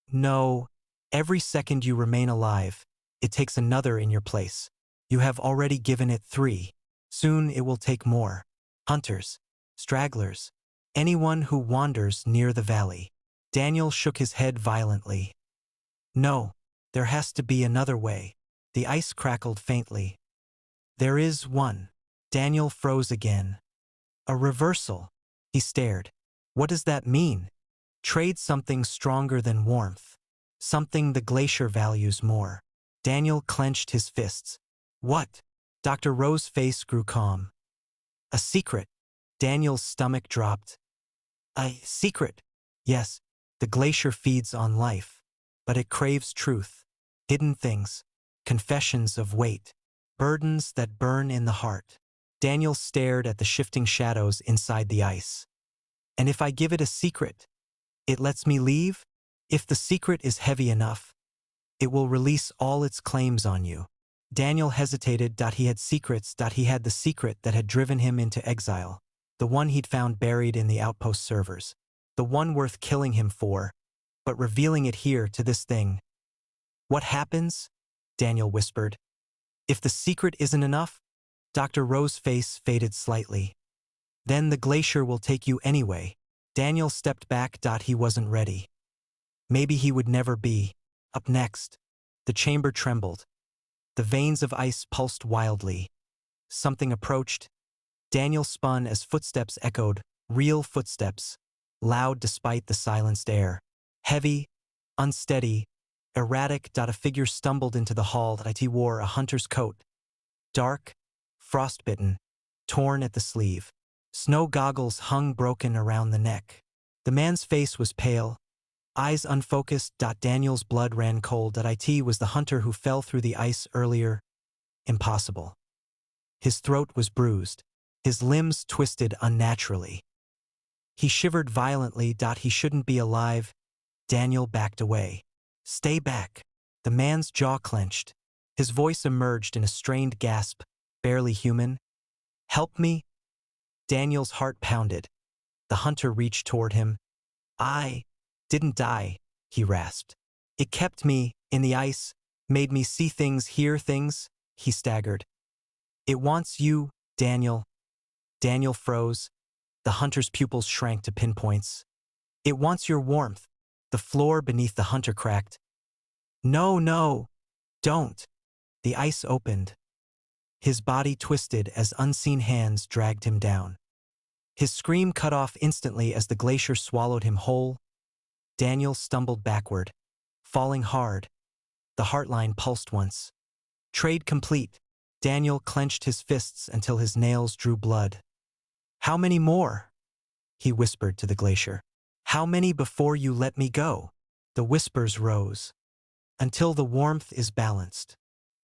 "No. Every second you remain alive, it takes another in your place. You have already given it 3. Soon it will take more. Hunters, stragglers, anyone who wanders near the valley." Daniel shook his head violently. "No, there has to be another way." The ice crackled faintly. "There is one." Daniel froze again. "A reversal." He stared. "What does that mean?" "Trade something stronger than warmth. Something the glacier values more." Daniel clenched his fists. "What?" Dr. Rowe's face grew calm. "A secret." Daniel's stomach dropped. "A secret?" "Yes, the glacier feeds on life, but it craves truth. Hidden things, confessions of weight, burdens that burn in the heart." Daniel stared at the shifting shadows inside the ice. "And if I give it a secret, it lets me leave? If the secret is heavy enough, it will release all its claims on you." Daniel hesitated. He had secrets. He had the secret that had driven him into exile, the one he'd found buried in the outpost servers, the one worth killing him for, but revealing it here to this thing. "What happens?" Daniel whispered. "If the secret isn't enough?" Dr. Rowe's face faded slightly. "Then the glacier will take you anyway." Daniel stepped back. He wasn't ready. Maybe he would never be. Up next. The chamber trembled. The veins of ice pulsed wildly. Something approached. Daniel spun as footsteps echoed, real footsteps, loud despite the silenced air. Heavy, unsteady, erratic. A figure stumbled into the hall that it wore a hunter's coat. Dark, frostbitten, torn at the sleeve. Snow goggles hung broken around the neck. The man's face was pale, eyes unfocused. Daniel's blood ran cold. It was the hunter who fell through the ice earlier. Impossible. His throat was bruised, his limbs twisted unnaturally. He shivered violently. He shouldn't be alive. Daniel backed away. Stay back. The man's jaw clenched. His voice emerged in a strained gasp, barely human. Help me? Daniel's heart pounded. The hunter reached toward him. I didn't die, he rasped. It kept me in the ice, made me see things, hear things, he staggered. It wants you, Daniel. Daniel froze. The hunter's pupils shrank to pinpoints. It wants your warmth. The floor beneath the hunter cracked. No, no, don't. The ice opened. His body twisted as unseen hands dragged him down. His scream cut off instantly as the glacier swallowed him whole. Daniel stumbled backward, falling hard. The heartline pulsed once. Trade complete. Daniel clenched his fists until his nails drew blood. How many more? He whispered to the glacier. How many before you let me go? The whispers rose. Until the warmth is balanced.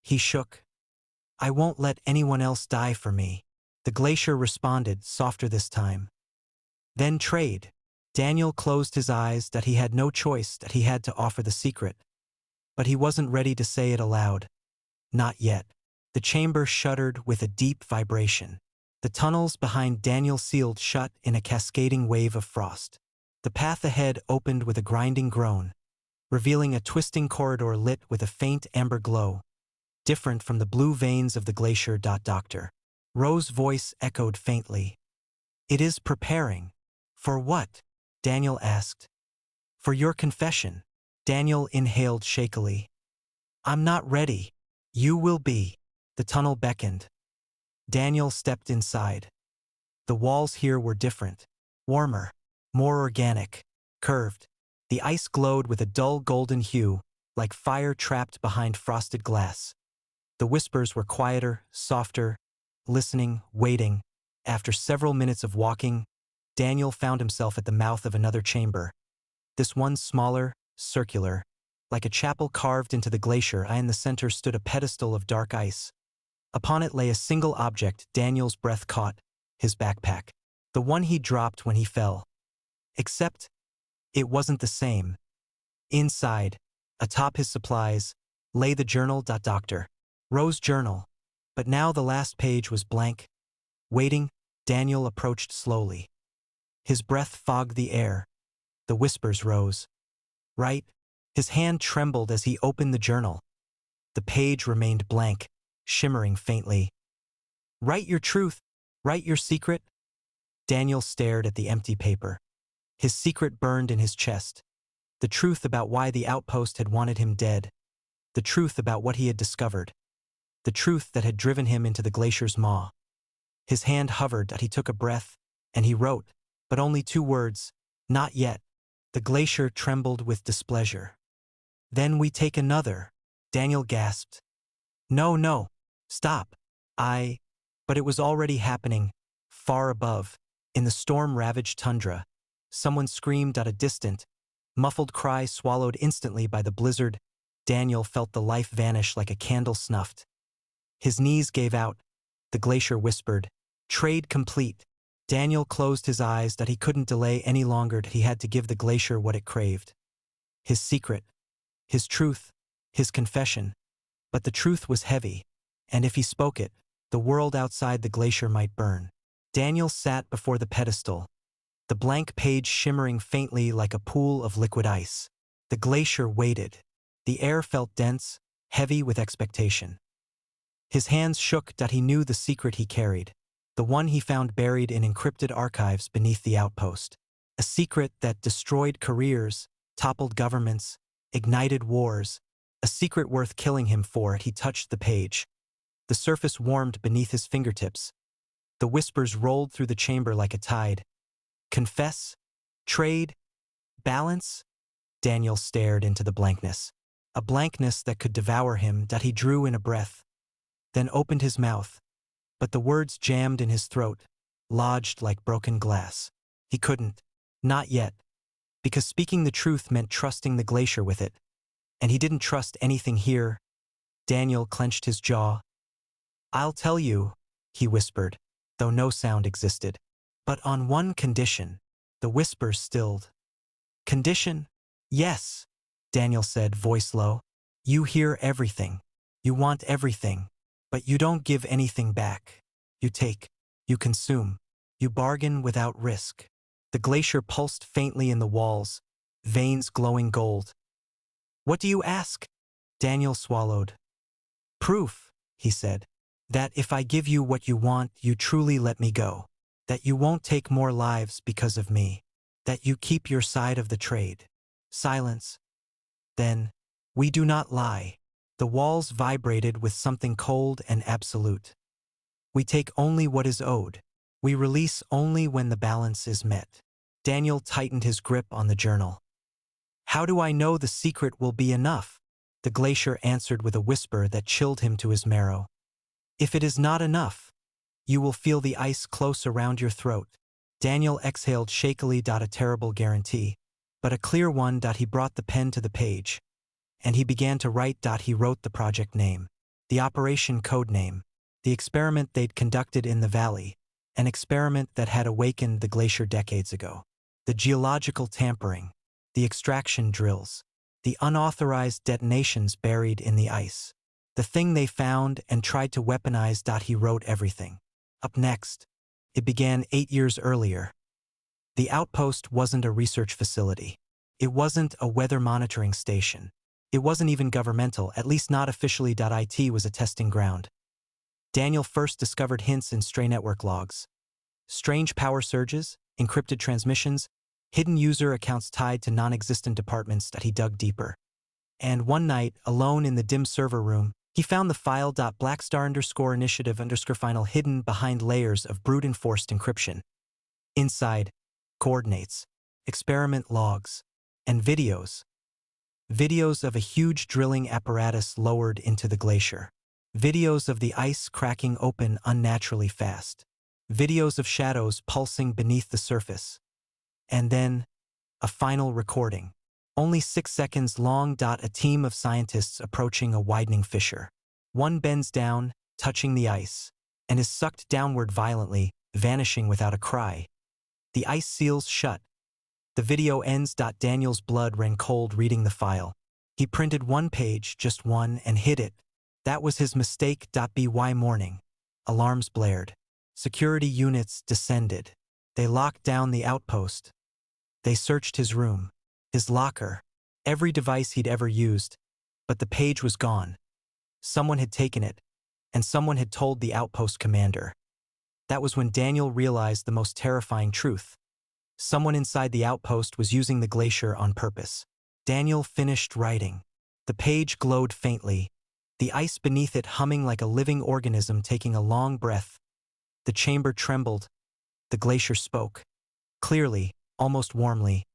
He shook. I won't let anyone else die for me. The glacier responded, softer this time. Then trade. Daniel closed his eyes. He had no choice. He had to offer the secret. But he wasn't ready to say it aloud. Not yet. The chamber shuddered with a deep vibration. The tunnels behind Daniel sealed shut in a cascading wave of frost. The path ahead opened with a grinding groan, revealing a twisting corridor lit with a faint amber glow, different from the blue veins of the glacier. Doctor Rose's voice echoed faintly. It is preparing. For what? Daniel asked. For your confession. Daniel inhaled shakily. I'm not ready. You will be. The tunnel beckoned. Daniel stepped inside. The walls here were different. Warmer. More organic. Curved. The ice glowed with a dull golden hue, like fire trapped behind frosted glass. The whispers were quieter, softer, listening, waiting. After several minutes of walking, Daniel found himself at the mouth of another chamber. This one smaller, circular, like a chapel carved into the glacier. In the center stood a pedestal of dark ice. Upon it lay a single object. Daniel's breath caught, his backpack. The one he dropped when he fell. Except, it wasn't the same. Inside, atop his supplies, lay the journal. Dr. Rose's journal. But now the last page was blank. Waiting, Daniel approached slowly. His breath fogged the air. The whispers rose. Right? His hand trembled as he opened the journal. The page remained blank, shimmering faintly. Write your truth. Write your secret. Daniel stared at the empty paper. His secret burned in his chest. The truth about why the outpost had wanted him dead. The truth about what he had discovered. The truth that had driven him into the glacier's maw. His hand hovered. He took a breath, and he wrote, but only 2 words, not yet. The glacier trembled with displeasure. Then we take another. Daniel gasped. No, no. Stop. But it was already happening, far above, in the storm-ravaged tundra. Someone screamed at a distant, muffled cry swallowed instantly by the blizzard. Daniel felt the life vanish like a candle snuffed. His knees gave out. The glacier whispered, trade complete. Daniel closed his eyes. He couldn't delay any longer. He had to give the glacier what it craved. His secret. His truth. His confession. But the truth was heavy, and if he spoke it, the world outside the glacier might burn. Daniel sat before the pedestal, the blank page shimmering faintly like a pool of liquid ice. The glacier waited. The air felt dense, heavy with expectation. His hands shook. He knew the secret he carried, the one he found buried in encrypted archives beneath the outpost. A secret that destroyed careers, toppled governments, ignited wars, A secret worth killing him for. He touched the page. The surface warmed beneath his fingertips. The whispers rolled through the chamber like a tide. Confess? Trade? Balance? Daniel stared into the blankness. A blankness that could devour him. That he drew in a breath. Then opened his mouth. But the words jammed in his throat, lodged like broken glass. He couldn't. Not yet. Because speaking the truth meant trusting the glacier with it. And he didn't trust anything here. Daniel clenched his jaw. I'll tell you, he whispered, though no sound existed. But on one condition. The whispers stilled. Condition? Yes, Daniel said, voice low. You hear everything. You want everything. But you don't give anything back. You take. You consume. You bargain without risk. The glacier pulsed faintly in the walls, veins glowing gold. What do you ask? Daniel swallowed. Proof, he said, that if I give you what you want, you truly let me go. That you won't take more lives because of me. That you keep your side of the trade. Silence. Then, we do not lie. The walls vibrated with something cold and absolute. We take only what is owed. We release only when the balance is met. Daniel tightened his grip on the journal. How do I know the secret will be enough? The glacier answered with a whisper that chilled him to his marrow. If it is not enough, you will feel the ice close around your throat. Daniel exhaled shakily. A terrible guarantee, but a clear one. He brought the pen to the page, and he began to write. He wrote the project name, the operation code name, the experiment they'd conducted in the valley, an experiment that had awakened the glacier decades ago. The geological tampering, the extraction drills, the unauthorized detonations buried in the ice. The thing they found and tried to weaponize. He wrote everything. Up next, it began 8 years earlier. The outpost wasn't a research facility. It wasn't a weather monitoring station. It wasn't even governmental, at least not officially. It was a testing ground. Daniel first discovered hints in stray network logs. Strange power surges, encrypted transmissions, hidden user accounts tied to non-existent departments. He dug deeper. And one night, alone in the dim server room, he found the file. Blackstar_initiative_final hidden behind layers of brute-enforced encryption. Inside, coordinates, experiment logs, and videos. Videos of a huge drilling apparatus lowered into the glacier. Videos of the ice cracking open unnaturally fast. Videos of shadows pulsing beneath the surface. And then, a final recording. Only 6 seconds long. A team of scientists approaching a widening fissure. One bends down, touching the ice, and is sucked downward violently, vanishing without a cry. The ice seals shut. The video ends. Daniel's blood ran cold reading the file. He printed one page, just one, and hid it. That was his mistake. By morning. Alarms blared. Security units descended. They locked down the outpost. They searched his room, his locker, every device he'd ever used, but the page was gone. Someone had taken it, and someone had told the outpost commander. That was when Daniel realized the most terrifying truth. Someone inside the outpost was using the glacier on purpose. Daniel finished writing. The page glowed faintly, the ice beneath it humming like a living organism taking a long breath. The chamber trembled. The glacier spoke. Clearly, almost warmly.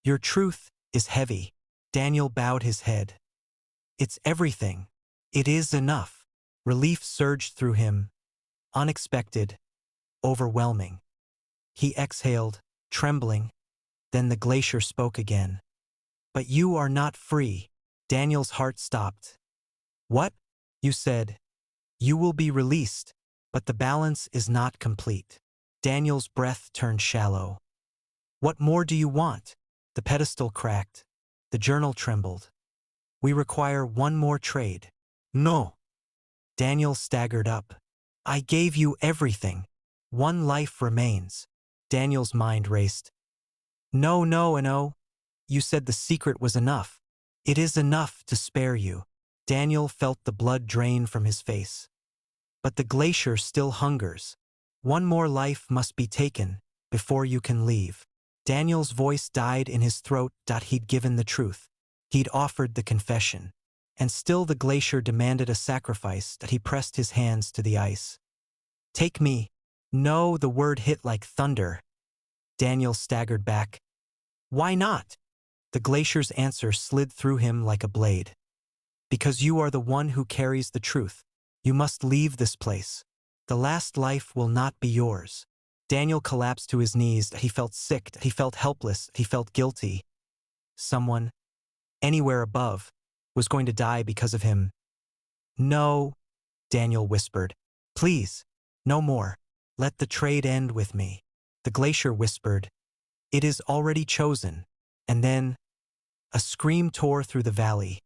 Your truth is heavy. Daniel bowed his head. It's everything. It is enough. Relief surged through him. Unexpected. Overwhelming. He exhaled, trembling. Then the glacier spoke again. But you are not free. Daniel's heart stopped. What? You said. You will be released, but the balance is not complete. Daniel's breath turned shallow. What more do you want? The pedestal cracked. The journal trembled. We require one more trade. No. Daniel staggered up. I gave you everything. One life remains. Daniel's mind raced. No. You said the secret was enough. It is enough to spare you. Daniel felt the blood drain from his face. But the glacier still hungers. One more life must be taken before you can leave. Daniel's voice died in his throat. He'd given the truth. He'd offered the confession. And still the glacier demanded a sacrifice that he pressed his hands to the ice. Take me. No, the word hit like thunder. Daniel staggered back. Why not? The glacier's answer slid through him like a blade. Because you are the one who carries the truth. You must leave this place. The last life will not be yours. Daniel collapsed to his knees. He felt sick. He felt helpless. He felt guilty. Someone, anywhere above, was going to die because of him. No, Daniel whispered. Please, no more. Let the trade end with me. The glacier whispered. It is already chosen. And then, a scream tore through the valley.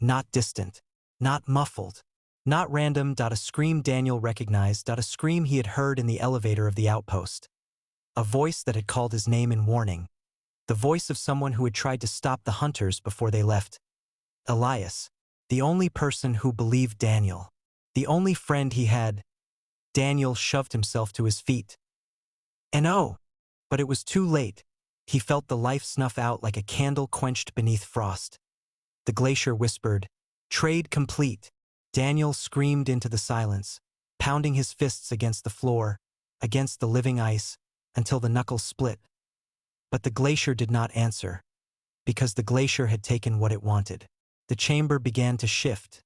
Not distant, not muffled, not random. A scream Daniel recognized. A scream he had heard in the elevator of the outpost. A voice that had called his name in warning. The voice of someone who had tried to stop the hunters before they left. Elias, the only person who believed Daniel. The only friend he had. Daniel shoved himself to his feet. And oh, but it was too late. He felt the life snuff out like a candle quenched beneath frost. The glacier whispered, "Trade complete." Daniel screamed into the silence, pounding his fists against the floor, against the living ice, until the knuckles split. But the glacier did not answer, because the glacier had taken what it wanted. The chamber began to shift.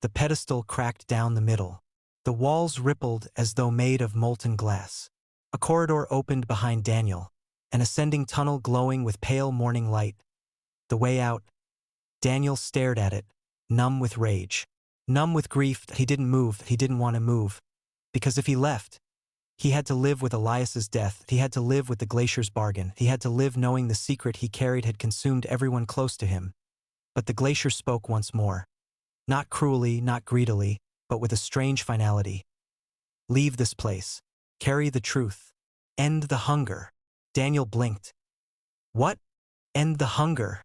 The pedestal cracked down the middle. The walls rippled as though made of molten glass. A corridor opened behind Daniel, an ascending tunnel glowing with pale morning light. The way out. Daniel stared at it, numb with rage, numb with grief that he didn't move, that he didn't want to move. Because if he left, he had to live with Elias's death, he had to live with the glacier's bargain, he had to live knowing the secret he carried had consumed everyone close to him. But the glacier spoke once more. Not cruelly, not greedily, but with a strange finality. Leave this place. Carry the truth. End the hunger. Daniel blinked. What? End the hunger?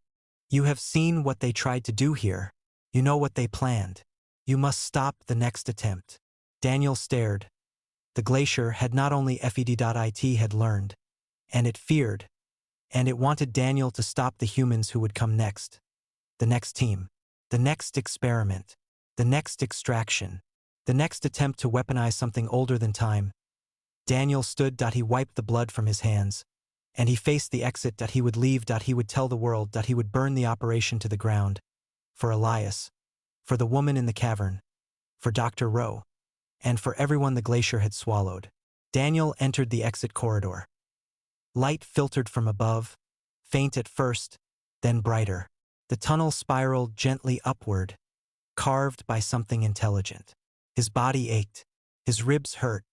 You have seen what they tried to do here. You know what they planned. You must stop the next attempt. Daniel stared. The glacier had not only FED.IT had learned, and it feared, and it wanted Daniel to stop the humans who would come next. The next team. The next experiment. The next extraction. The next attempt to weaponize something older than time. Daniel stood. He wiped the blood from his hands. And he faced the exit. He would leave. He would tell the world. He would burn the operation to the ground. For Elias. For the woman in the cavern. For Dr. Rowe. And for everyone the glacier had swallowed. Daniel entered the exit corridor. Light filtered from above. Faint at first, then brighter. The tunnel spiraled gently upward. Carved by something intelligent. His body ached. His ribs hurt.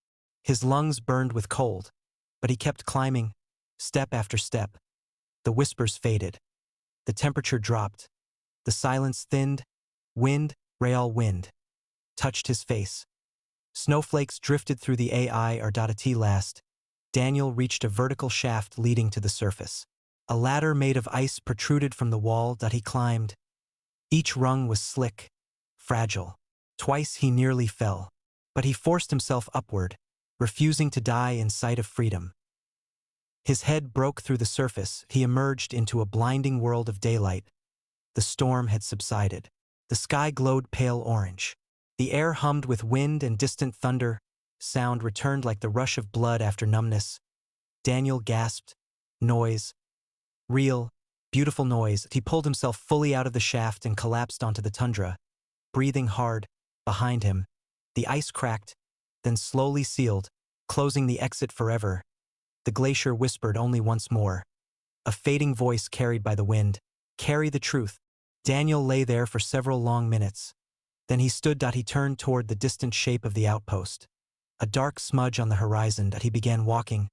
His lungs burned with cold. But he kept climbing. Step after step. The whispers faded. The temperature dropped. The silence thinned. Wind, Real wind, touched his face. Snowflakes drifted through the AI at last. Daniel reached a vertical shaft leading to the surface. A ladder made of ice protruded from the wall that he climbed. Each rung was slick, fragile. Twice he nearly fell. But he forced himself upward, refusing to die in sight of freedom. His head broke through the surface. He emerged into a blinding world of daylight. The storm had subsided. The sky glowed pale orange. The air hummed with wind and distant thunder. Sound returned like the rush of blood after numbness. Daniel gasped. Noise. Real, beautiful noise. He pulled himself fully out of the shaft and collapsed onto the tundra, breathing hard. Behind him, the ice cracked, then slowly sealed, closing the exit forever. The glacier whispered only once more. A fading voice carried by the wind. Carry the truth. Daniel lay there for several long minutes. Then he stood. He turned toward the distant shape of the outpost. A dark smudge on the horizon. He began walking,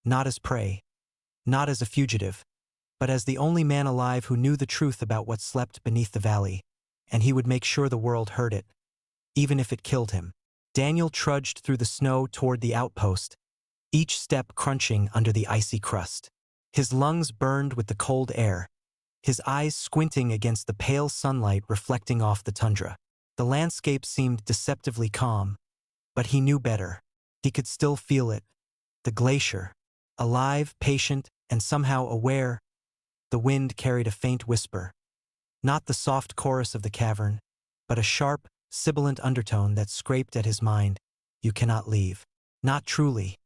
not as prey, not as a fugitive, but as the only man alive who knew the truth about what slept beneath the valley, and he would make sure the world heard it, even if it killed him. Daniel trudged through the snow toward the outpost, each step crunching under the icy crust. His lungs burned with the cold air, his eyes squinting against the pale sunlight reflecting off the tundra. The landscape seemed deceptively calm, but he knew better. He could still feel it. The glacier, alive, patient, and somehow aware. The wind carried a faint whisper. Not the soft chorus of the cavern, but a sharp, sibilant undertone that scraped at his mind. You cannot leave. Not truly.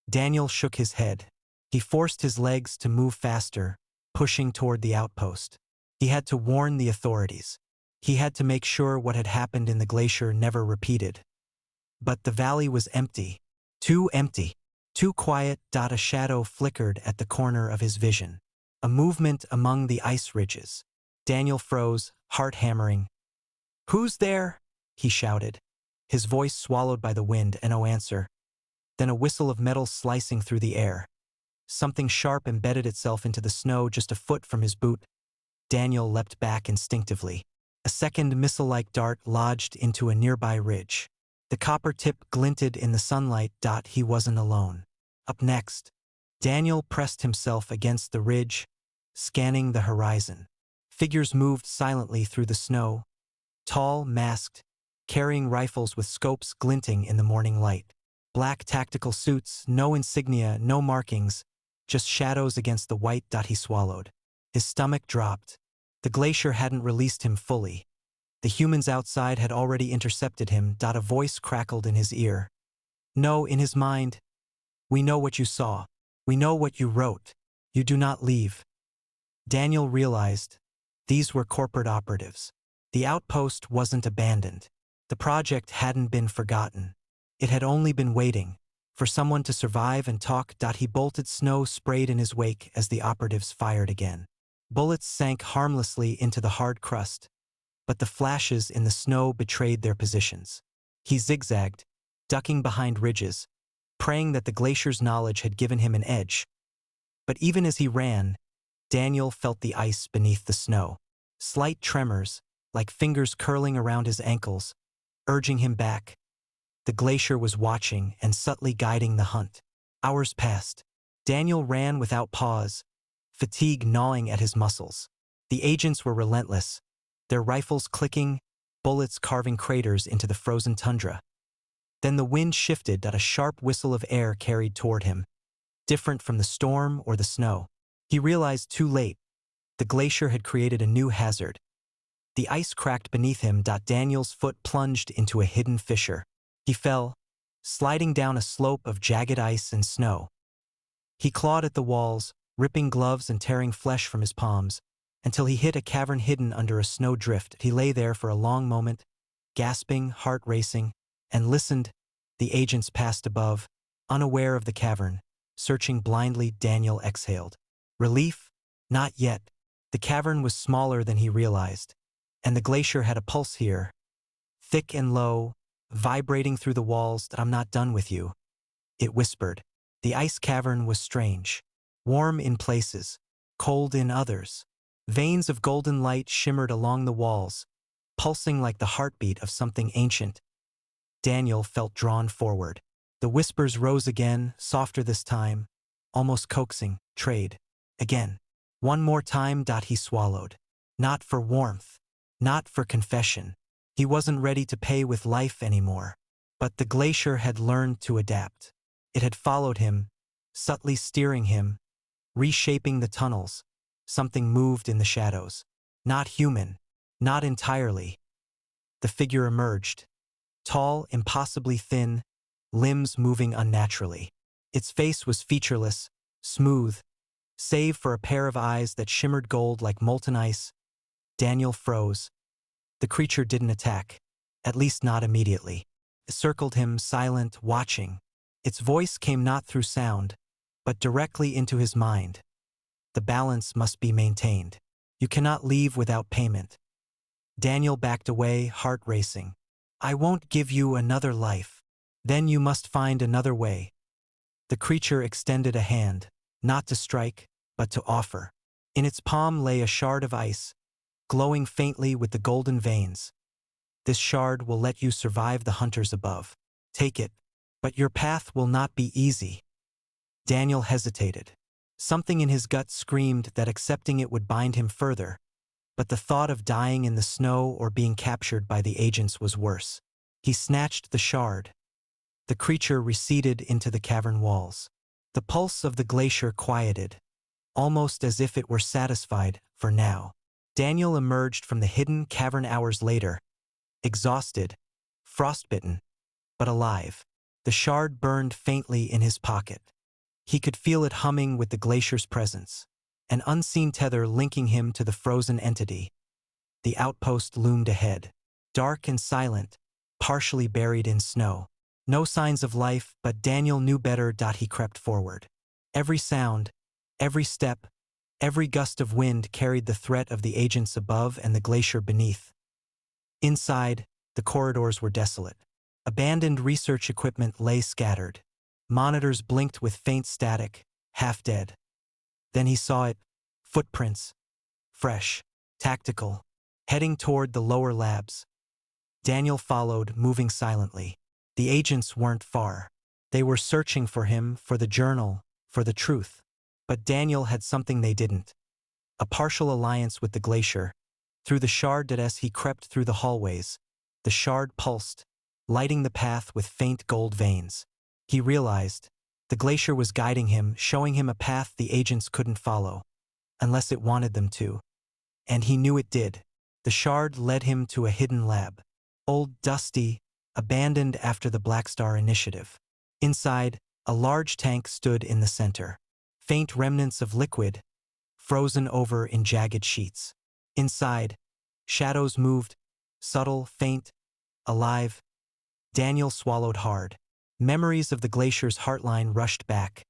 Daniel shook his head. He forced his legs to move faster, pushing toward the outpost. He had to warn the authorities. He had to make sure what had happened in the glacier never repeated. But the valley was empty. Too empty. Too quiet. A shadow flickered at the corner of his vision. A movement among the ice ridges. Daniel froze, heart hammering. "Who's there?" he shouted. His voice swallowed by the wind, and no answer. Then a whistle of metal slicing through the air. Something sharp embedded itself into the snow just a foot from his boot. Daniel leapt back instinctively. A second missile-like dart lodged into a nearby ridge. The copper tip glinted in the sunlight. He wasn't alone. Up next, Daniel pressed himself against the ridge, scanning the horizon. Figures moved silently through the snow, tall, masked, carrying rifles with scopes glinting in the morning light. Black tactical suits, no insignia, no markings, just shadows against the white. He swallowed. His stomach dropped. The glacier hadn't released him fully. The humans outside had already intercepted him. A voice crackled in his ear. No, in his mind. We know what you saw. We know what you wrote. You do not leave. Daniel realized these were corporate operatives. The outpost wasn't abandoned. The project hadn't been forgotten. It had only been waiting for someone to survive and talk. He bolted. Snow sprayed in his wake as the operatives fired again. Bullets sank harmlessly into the hard crust, but the flashes in the snow betrayed their positions. He zigzagged, ducking behind ridges, praying that the glacier's knowledge had given him an edge. But even as he ran, Daniel felt the ice beneath the snow. Slight tremors, like fingers curling around his ankles, urging him back. The glacier was watching and subtly guiding the hunt. Hours passed. Daniel ran without pause, fatigue gnawing at his muscles. The agents were relentless, their rifles clicking, bullets carving craters into the frozen tundra. Then the wind shifted. A sharp whistle of air carried toward him, different from the storm or the snow. He realized too late. The glacier had created a new hazard. The ice cracked beneath him. Daniel's foot plunged into a hidden fissure. He fell, sliding down a slope of jagged ice and snow. He clawed at the walls, ripping gloves and tearing flesh from his palms, until he hit a cavern hidden under a snow drift. He lay there for a long moment, gasping, heart racing, and listened. The agents passed above, unaware of the cavern, searching blindly. Daniel exhaled. Relief? Not yet. The cavern was smaller than he realized, and the glacier had a pulse here, thick and low, vibrating through the walls. I'm not done with you, it whispered. The ice cavern was strange. Warm in places, cold in others. Veins of golden light shimmered along the walls, pulsing like the heartbeat of something ancient. Daniel felt drawn forward. The whispers rose again, softer this time, almost coaxing. Trade. Again. One more time. He swallowed. Not for warmth. Not for confession. He wasn't ready to pay with life anymore. But the glacier had learned to adapt. It had followed him, subtly steering him, reshaping the tunnels. Something moved in the shadows. Not human. Not entirely. The figure emerged. Tall, impossibly thin, limbs moving unnaturally. Its face was featureless, smooth, save for a pair of eyes that shimmered gold like molten ice. Daniel froze. The creature didn't attack, at least not immediately. It circled him, silent, watching. Its voice came not through sound, but directly into his mind. The balance must be maintained. You cannot leave without payment. Daniel backed away, heart racing. I won't give you another life. Then you must find another way. The creature extended a hand, not to strike, but to offer. In its palm lay a shard of ice, glowing faintly with the golden veins. This shard will let you survive the hunters above. Take it, but your path will not be easy. Daniel hesitated. Something in his gut screamed that accepting it would bind him further, but the thought of dying in the snow or being captured by the agents was worse. He snatched the shard. The creature receded into the cavern walls. The pulse of the glacier quieted, almost as if it were satisfied for now. Daniel emerged from the hidden cavern hours later, exhausted, frostbitten, but alive. The shard burned faintly in his pocket. He could feel it humming with the glacier's presence, an unseen tether linking him to the frozen entity. The outpost loomed ahead, dark and silent, partially buried in snow. No signs of life, but Daniel knew better. He crept forward. Every sound, every step, every gust of wind carried the threat of the agents above and the glacier beneath. Inside, the corridors were desolate. Abandoned research equipment lay scattered. Monitors blinked with faint static, half dead. Then he saw it, footprints, fresh, tactical, heading toward the lower labs. Daniel followed, moving silently. The agents weren't far. They were searching for him, for the journal, for the truth. But Daniel had something they didn't. A partial alliance with the glacier. Through the shard as he crept through the hallways, the shard pulsed, lighting the path with faint gold veins. He realized the glacier was guiding him, showing him a path the agents couldn't follow, unless it wanted them to. And he knew it did. The shard led him to a hidden lab. Old, dusty, abandoned after the Black Star Initiative. Inside, a large tank stood in the center. Faint remnants of liquid, frozen over in jagged sheets. Inside, shadows moved, subtle, faint, alive. Daniel swallowed hard. Memories of the glacier's heartline rushed back.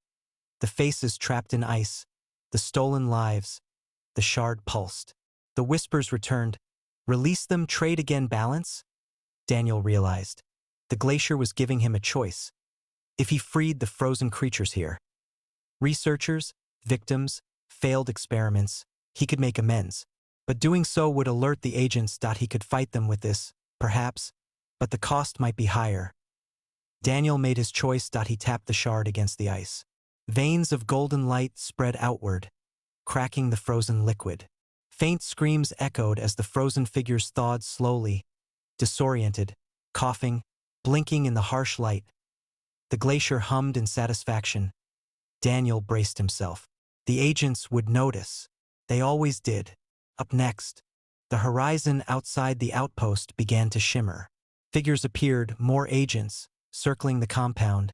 The faces trapped in ice, the stolen lives. The shard pulsed. The whispers returned. Release them, trade again, balance? Daniel realized. The glacier was giving him a choice. If he freed the frozen creatures here. Researchers, victims, failed experiments, he could make amends. But doing so would alert the agents. He could fight them with this, perhaps, but the cost might be higher. Daniel made his choice. He tapped the shard against the ice. Veins of golden light spread outward, cracking the frozen liquid. Faint screams echoed as the frozen figures thawed slowly, disoriented, coughing, blinking in the harsh light. The glacier hummed in satisfaction. Daniel braced himself. The agents would notice. They always did. Up next, the horizon outside the outpost began to shimmer. Figures appeared, more agents, circling the compound,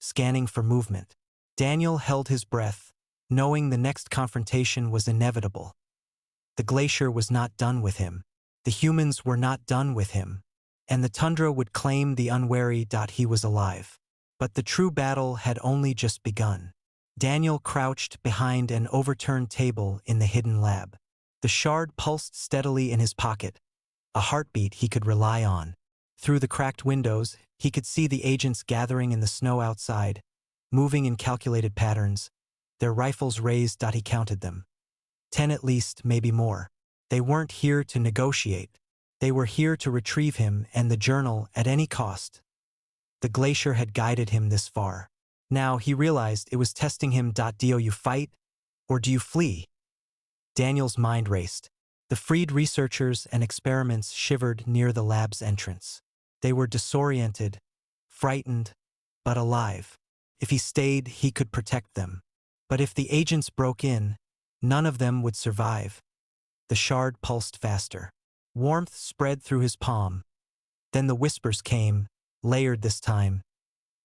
scanning for movement. Daniel held his breath, knowing the next confrontation was inevitable. The glacier was not done with him. The humans were not done with him. And the tundra would claim the unwary. He was alive. But the true battle had only just begun. Daniel crouched behind an overturned table in the hidden lab. The shard pulsed steadily in his pocket, a heartbeat he could rely on. Through the cracked windows, he could see the agents gathering in the snow outside, moving in calculated patterns, their rifles raised. He counted them. 10 at least, maybe more. They weren't here to negotiate. They were here to retrieve him and the journal at any cost. The glacier had guided him this far. Now he realized it was testing him. Do you fight, or do you flee? Daniel's mind raced. The freed researchers and experiments shivered near the lab's entrance. They were disoriented, frightened, but alive. If he stayed, he could protect them. But if the agents broke in, none of them would survive. The shard pulsed faster. Warmth spread through his palm. Then the whispers came, layered this time.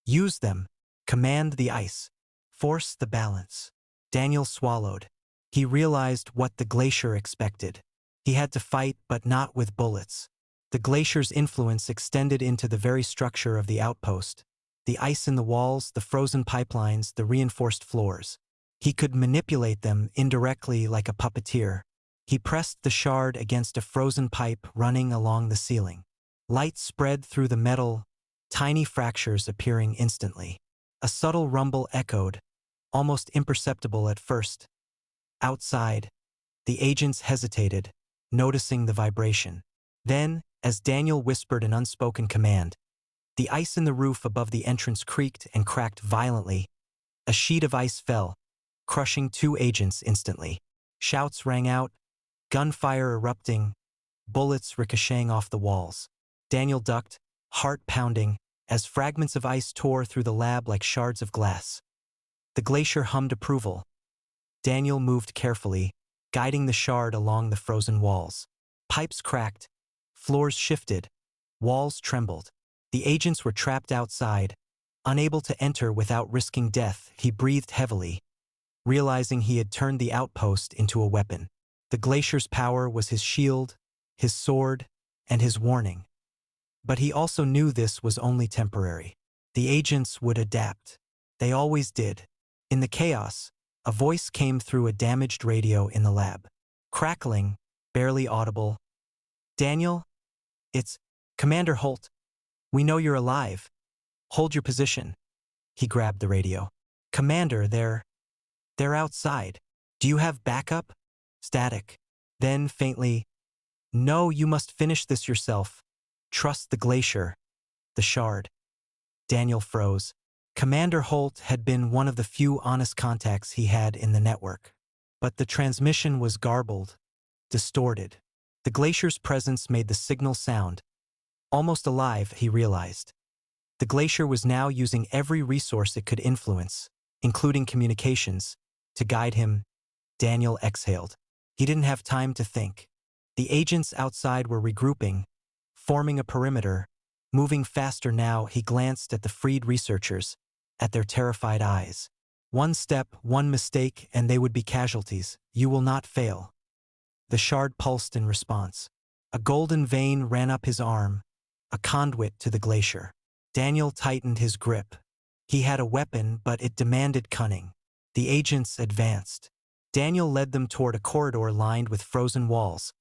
Use them. Command the ice. Force the balance. Daniel swallowed. He realized what the glacier expected. He had to fight, but not with bullets. The glacier's influence extended into the very structure of the outpost. The ice in the walls, the frozen pipelines, the reinforced floors. He could manipulate them indirectly like a puppeteer. He pressed the shard against a frozen pipe running along the ceiling. Light spread through the metal, tiny fractures appearing instantly. A subtle rumble echoed, almost imperceptible at first. Outside, the agents hesitated, noticing the vibration. Then, as Daniel whispered an unspoken command, the ice in the roof above the entrance creaked and cracked violently. A sheet of ice fell, crushing 2 agents instantly. Shouts rang out, gunfire erupting, bullets ricocheting off the walls. Daniel ducked, heart pounding, as fragments of ice tore through the lab like shards of glass. The glacier hummed approval. Daniel moved carefully, guiding the shard along the frozen walls. Pipes cracked, floors shifted, walls trembled. The agents were trapped outside, unable to enter without risking death. He breathed heavily, realizing he had turned the outpost into a weapon. The glacier's power was his shield, his sword, and his warning. But he also knew this was only temporary. The agents would adapt. They always did. In the chaos, a voice came through a damaged radio in the lab. Crackling, barely audible. "Daniel? It's Commander Holt. We know you're alive. Hold your position." He grabbed the radio. "Commander, they're outside. Do you have backup?" Static. Then, faintly, "No, you must finish this yourself. Trust the glacier, the shard." Daniel froze. Commander Holt had been one of the few honest contacts he had in the network. But the transmission was garbled, distorted. The glacier's presence made the signal sound. Almost alive, he realized. The glacier was now using every resource it could influence, including communications, to guide him. Daniel exhaled. He didn't have time to think. The agents outside were regrouping, forming a perimeter. Moving faster now, he glanced at the freed researchers, at their terrified eyes. One step, one mistake, and they would be casualties. "You will not fail." The shard pulsed in response. A golden vein ran up his arm, a conduit to the glacier. Daniel tightened his grip. He had a weapon, but it demanded cunning. The agents advanced. Daniel led them toward a corridor lined with frozen walls,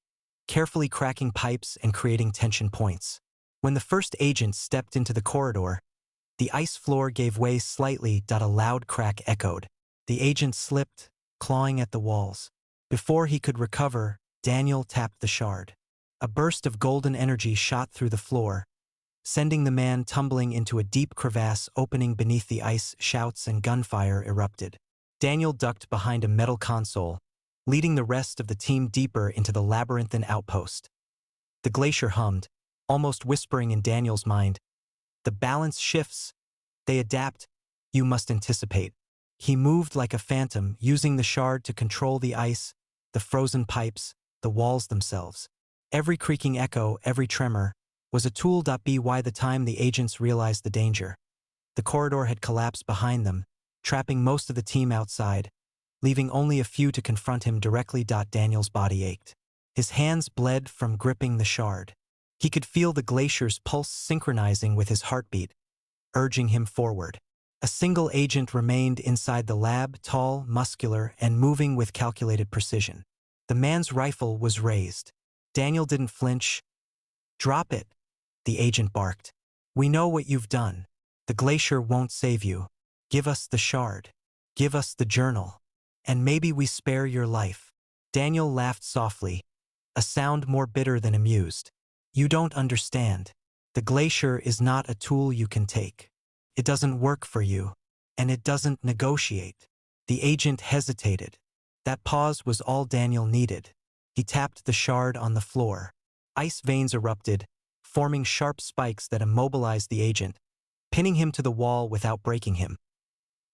carefully cracking pipes and creating tension points. When the first agent stepped into the corridor, the ice floor gave way slightly. A loud crack echoed. The agent slipped, clawing at the walls. Before he could recover, Daniel tapped the shard. A burst of golden energy shot through the floor, sending the man tumbling into a deep crevasse opening beneath the ice. Shouts and gunfire erupted. Daniel ducked behind a metal console, leading the rest of the team deeper into the labyrinthine outpost. The glacier hummed, almost whispering in Daniel's mind. "The balance shifts. They adapt. You must anticipate." He moved like a phantom, using the shard to control the ice, the frozen pipes, the walls themselves. Every creaking echo, every tremor, was a tool. By the time the agents realized the danger, the corridor had collapsed behind them, trapping most of the team outside, leaving only a few to confront him directly. Daniel's body ached. His hands bled from gripping the shard. He could feel the glacier's pulse synchronizing with his heartbeat, urging him forward. A single agent remained inside the lab, tall, muscular, and moving with calculated precision. The man's rifle was raised. Daniel didn't flinch. "Drop it," the agent barked. "We know what you've done. The glacier won't save you. Give us the shard. Give us the journal. And maybe we spare your life." Daniel laughed softly, a sound more bitter than amused. "You don't understand. The glacier is not a tool you can take. It doesn't work for you, and it doesn't negotiate." The agent hesitated. That pause was all Daniel needed. He tapped the shard on the floor. Ice veins erupted, forming sharp spikes that immobilized the agent, pinning him to the wall without breaking him.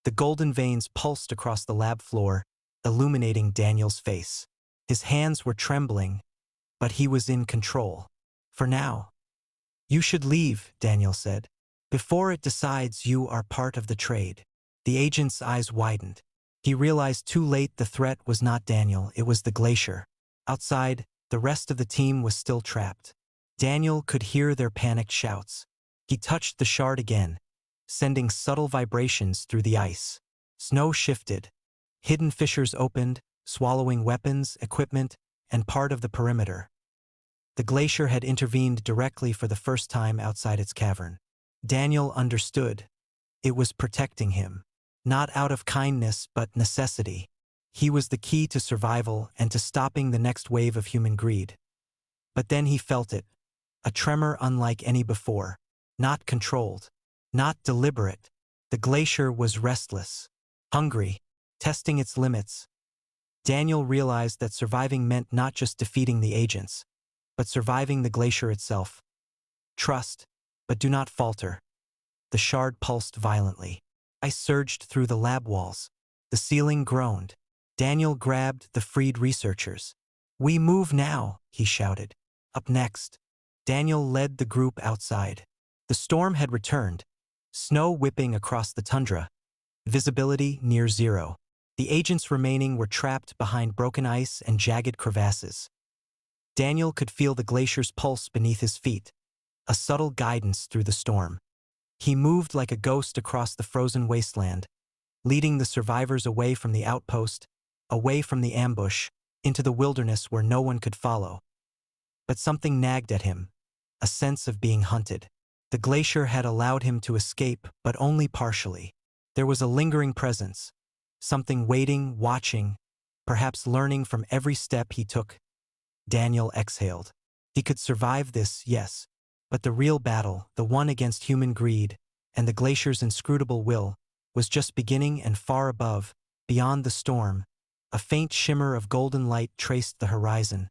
The golden veins pulsed across the lab floor, illuminating Daniel's face. His hands were trembling, but he was in control. For now. "You should leave," Daniel said. "Before it decides you are part of the trade." The agent's eyes widened. He realized too late the threat was not Daniel, it was the glacier. Outside, the rest of the team was still trapped. Daniel could hear their panicked shouts. He touched the shard again, sending subtle vibrations through the ice. Snow shifted. Hidden fissures opened, swallowing weapons, equipment, and part of the perimeter. The glacier had intervened directly for the first time outside its cavern. Daniel understood. It was protecting him. Not out of kindness, but necessity. He was the key to survival and to stopping the next wave of human greed. But then he felt it. A tremor unlike any before. Not controlled. Not deliberate. The glacier was restless. Hungry. Testing its limits. Daniel realized that surviving meant not just defeating the agents, but surviving the glacier itself. "Trust, but do not falter." The shard pulsed violently. Ice surged through the lab walls. The ceiling groaned. Daniel grabbed the freed researchers. "We move now," he shouted. Up next, Daniel led the group outside. The storm had returned, snow whipping across the tundra, visibility near zero. The agents remaining were trapped behind broken ice and jagged crevasses. Daniel could feel the glacier's pulse beneath his feet, a subtle guidance through the storm. He moved like a ghost across the frozen wasteland, leading the survivors away from the outpost, away from the ambush, into the wilderness where no one could follow. But something nagged at him, a sense of being hunted. The glacier had allowed him to escape, but only partially. There was a lingering presence, something waiting, watching, perhaps learning from every step he took. Daniel exhaled. He could survive this, yes, but the real battle, the one against human greed and the glacier's inscrutable will, was just beginning, and far above, beyond the storm, a faint shimmer of golden light traced the horizon.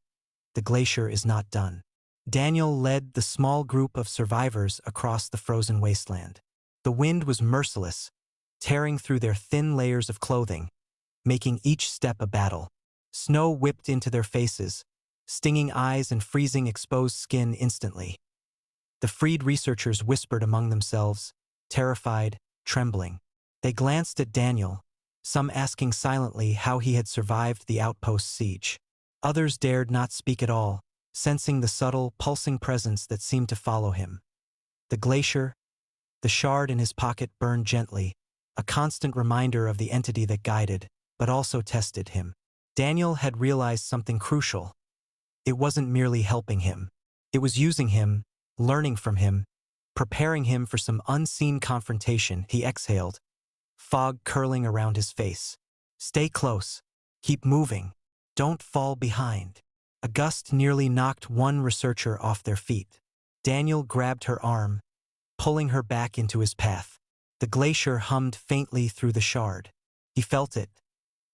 The glacier is not done. Daniel led the small group of survivors across the frozen wasteland. The wind was merciless, tearing through their thin layers of clothing, making each step a battle. Snow whipped into their faces, stinging eyes and freezing exposed skin instantly. The freed researchers whispered among themselves, terrified, trembling. They glanced at Daniel, some asking silently how he had survived the outpost siege. Others dared not speak at all, sensing the subtle, pulsing presence that seemed to follow him. The glacier, the shard in his pocket, burned gently, a constant reminder of the entity that guided, but also tested him. Daniel had realized something crucial. It wasn't merely helping him. It was using him, learning from him, preparing him for some unseen confrontation. He exhaled, fog curling around his face. "Stay close. Keep moving. Don't fall behind." A gust nearly knocked one researcher off their feet. Daniel grabbed her arm, pulling her back into his path. The glacier hummed faintly through the shard. He felt it.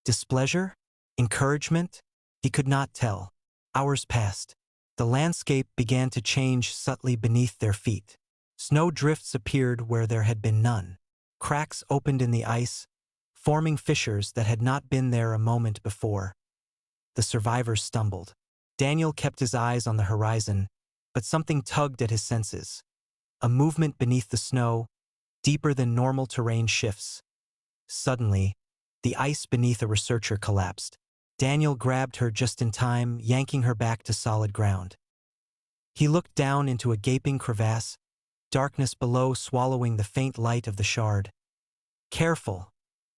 Displeasure? Encouragement? He could not tell. Hours passed. The landscape began to change subtly beneath their feet. Snow drifts appeared where there had been none. Cracks opened in the ice, forming fissures that had not been there a moment before. The survivors stumbled. Daniel kept his eyes on the horizon, but something tugged at his senses. A movement beneath the snow, deeper than normal terrain shifts. Suddenly, the ice beneath a researcher collapsed. Daniel grabbed her just in time, yanking her back to solid ground. He looked down into a gaping crevasse, darkness below swallowing the faint light of the shard. "Careful,"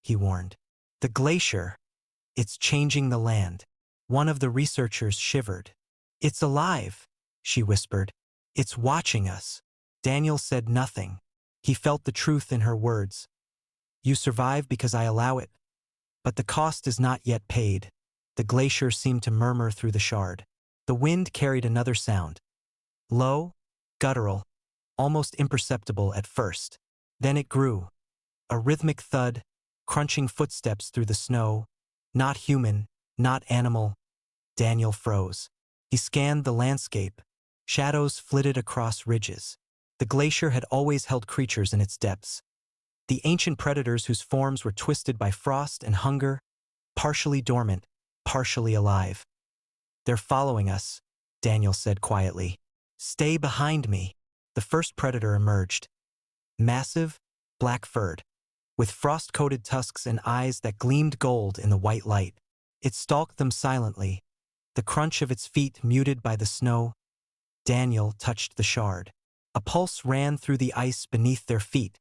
he warned. "The glacier, it's changing the land." One of the researchers shivered. "It's alive," she whispered. "It's watching us." Daniel said nothing. He felt the truth in her words. "You survive because I allow it. But the cost is not yet paid." The glacier seemed to murmur through the shard. The wind carried another sound. Low, guttural, almost imperceptible at first. Then it grew. A rhythmic thud, crunching footsteps through the snow. Not human, not animal. Daniel froze. He scanned the landscape. Shadows flitted across ridges. The glacier had always held creatures in its depths. The ancient predators whose forms were twisted by frost and hunger, partially dormant, partially alive. "They're following us," Daniel said quietly. "Stay behind me." The first predator emerged. Massive, black-furred, with frost-coated tusks and eyes that gleamed gold in the white light. It stalked them silently, the crunch of its feet muted by the snow. Daniel touched the shard. A pulse ran through the ice beneath their feet,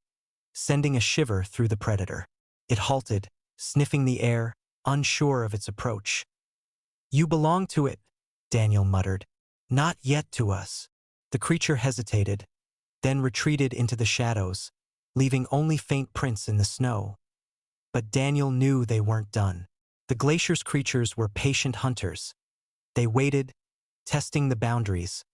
sending a shiver through the predator. It halted, sniffing the air, unsure of its approach. "You belong to it," Daniel muttered. "Not yet to us." The creature hesitated, then retreated into the shadows, leaving only faint prints in the snow. But Daniel knew they weren't done. The glacier's creatures were patient hunters. They waited, testing the boundaries,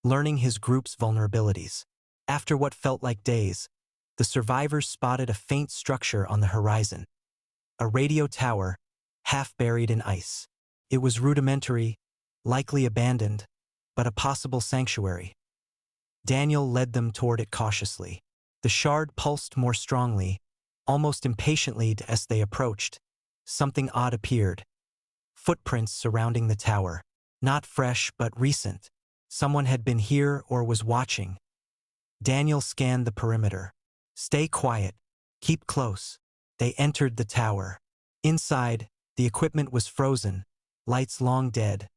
learning his group's vulnerabilities. After what felt like days, the survivors spotted a faint structure on the horizon. A radio tower, half buried in ice. It was rudimentary, likely abandoned, but a possible sanctuary. Daniel led them toward it cautiously. The shard pulsed more strongly, almost impatiently as they approached. Something odd appeared. footprints surrounding the tower. Not fresh, but recent. Someone had been here or was watching. Daniel scanned the perimeter. Stay quiet. Keep close. They entered the tower. Inside, the equipment was frozen, lights long dead,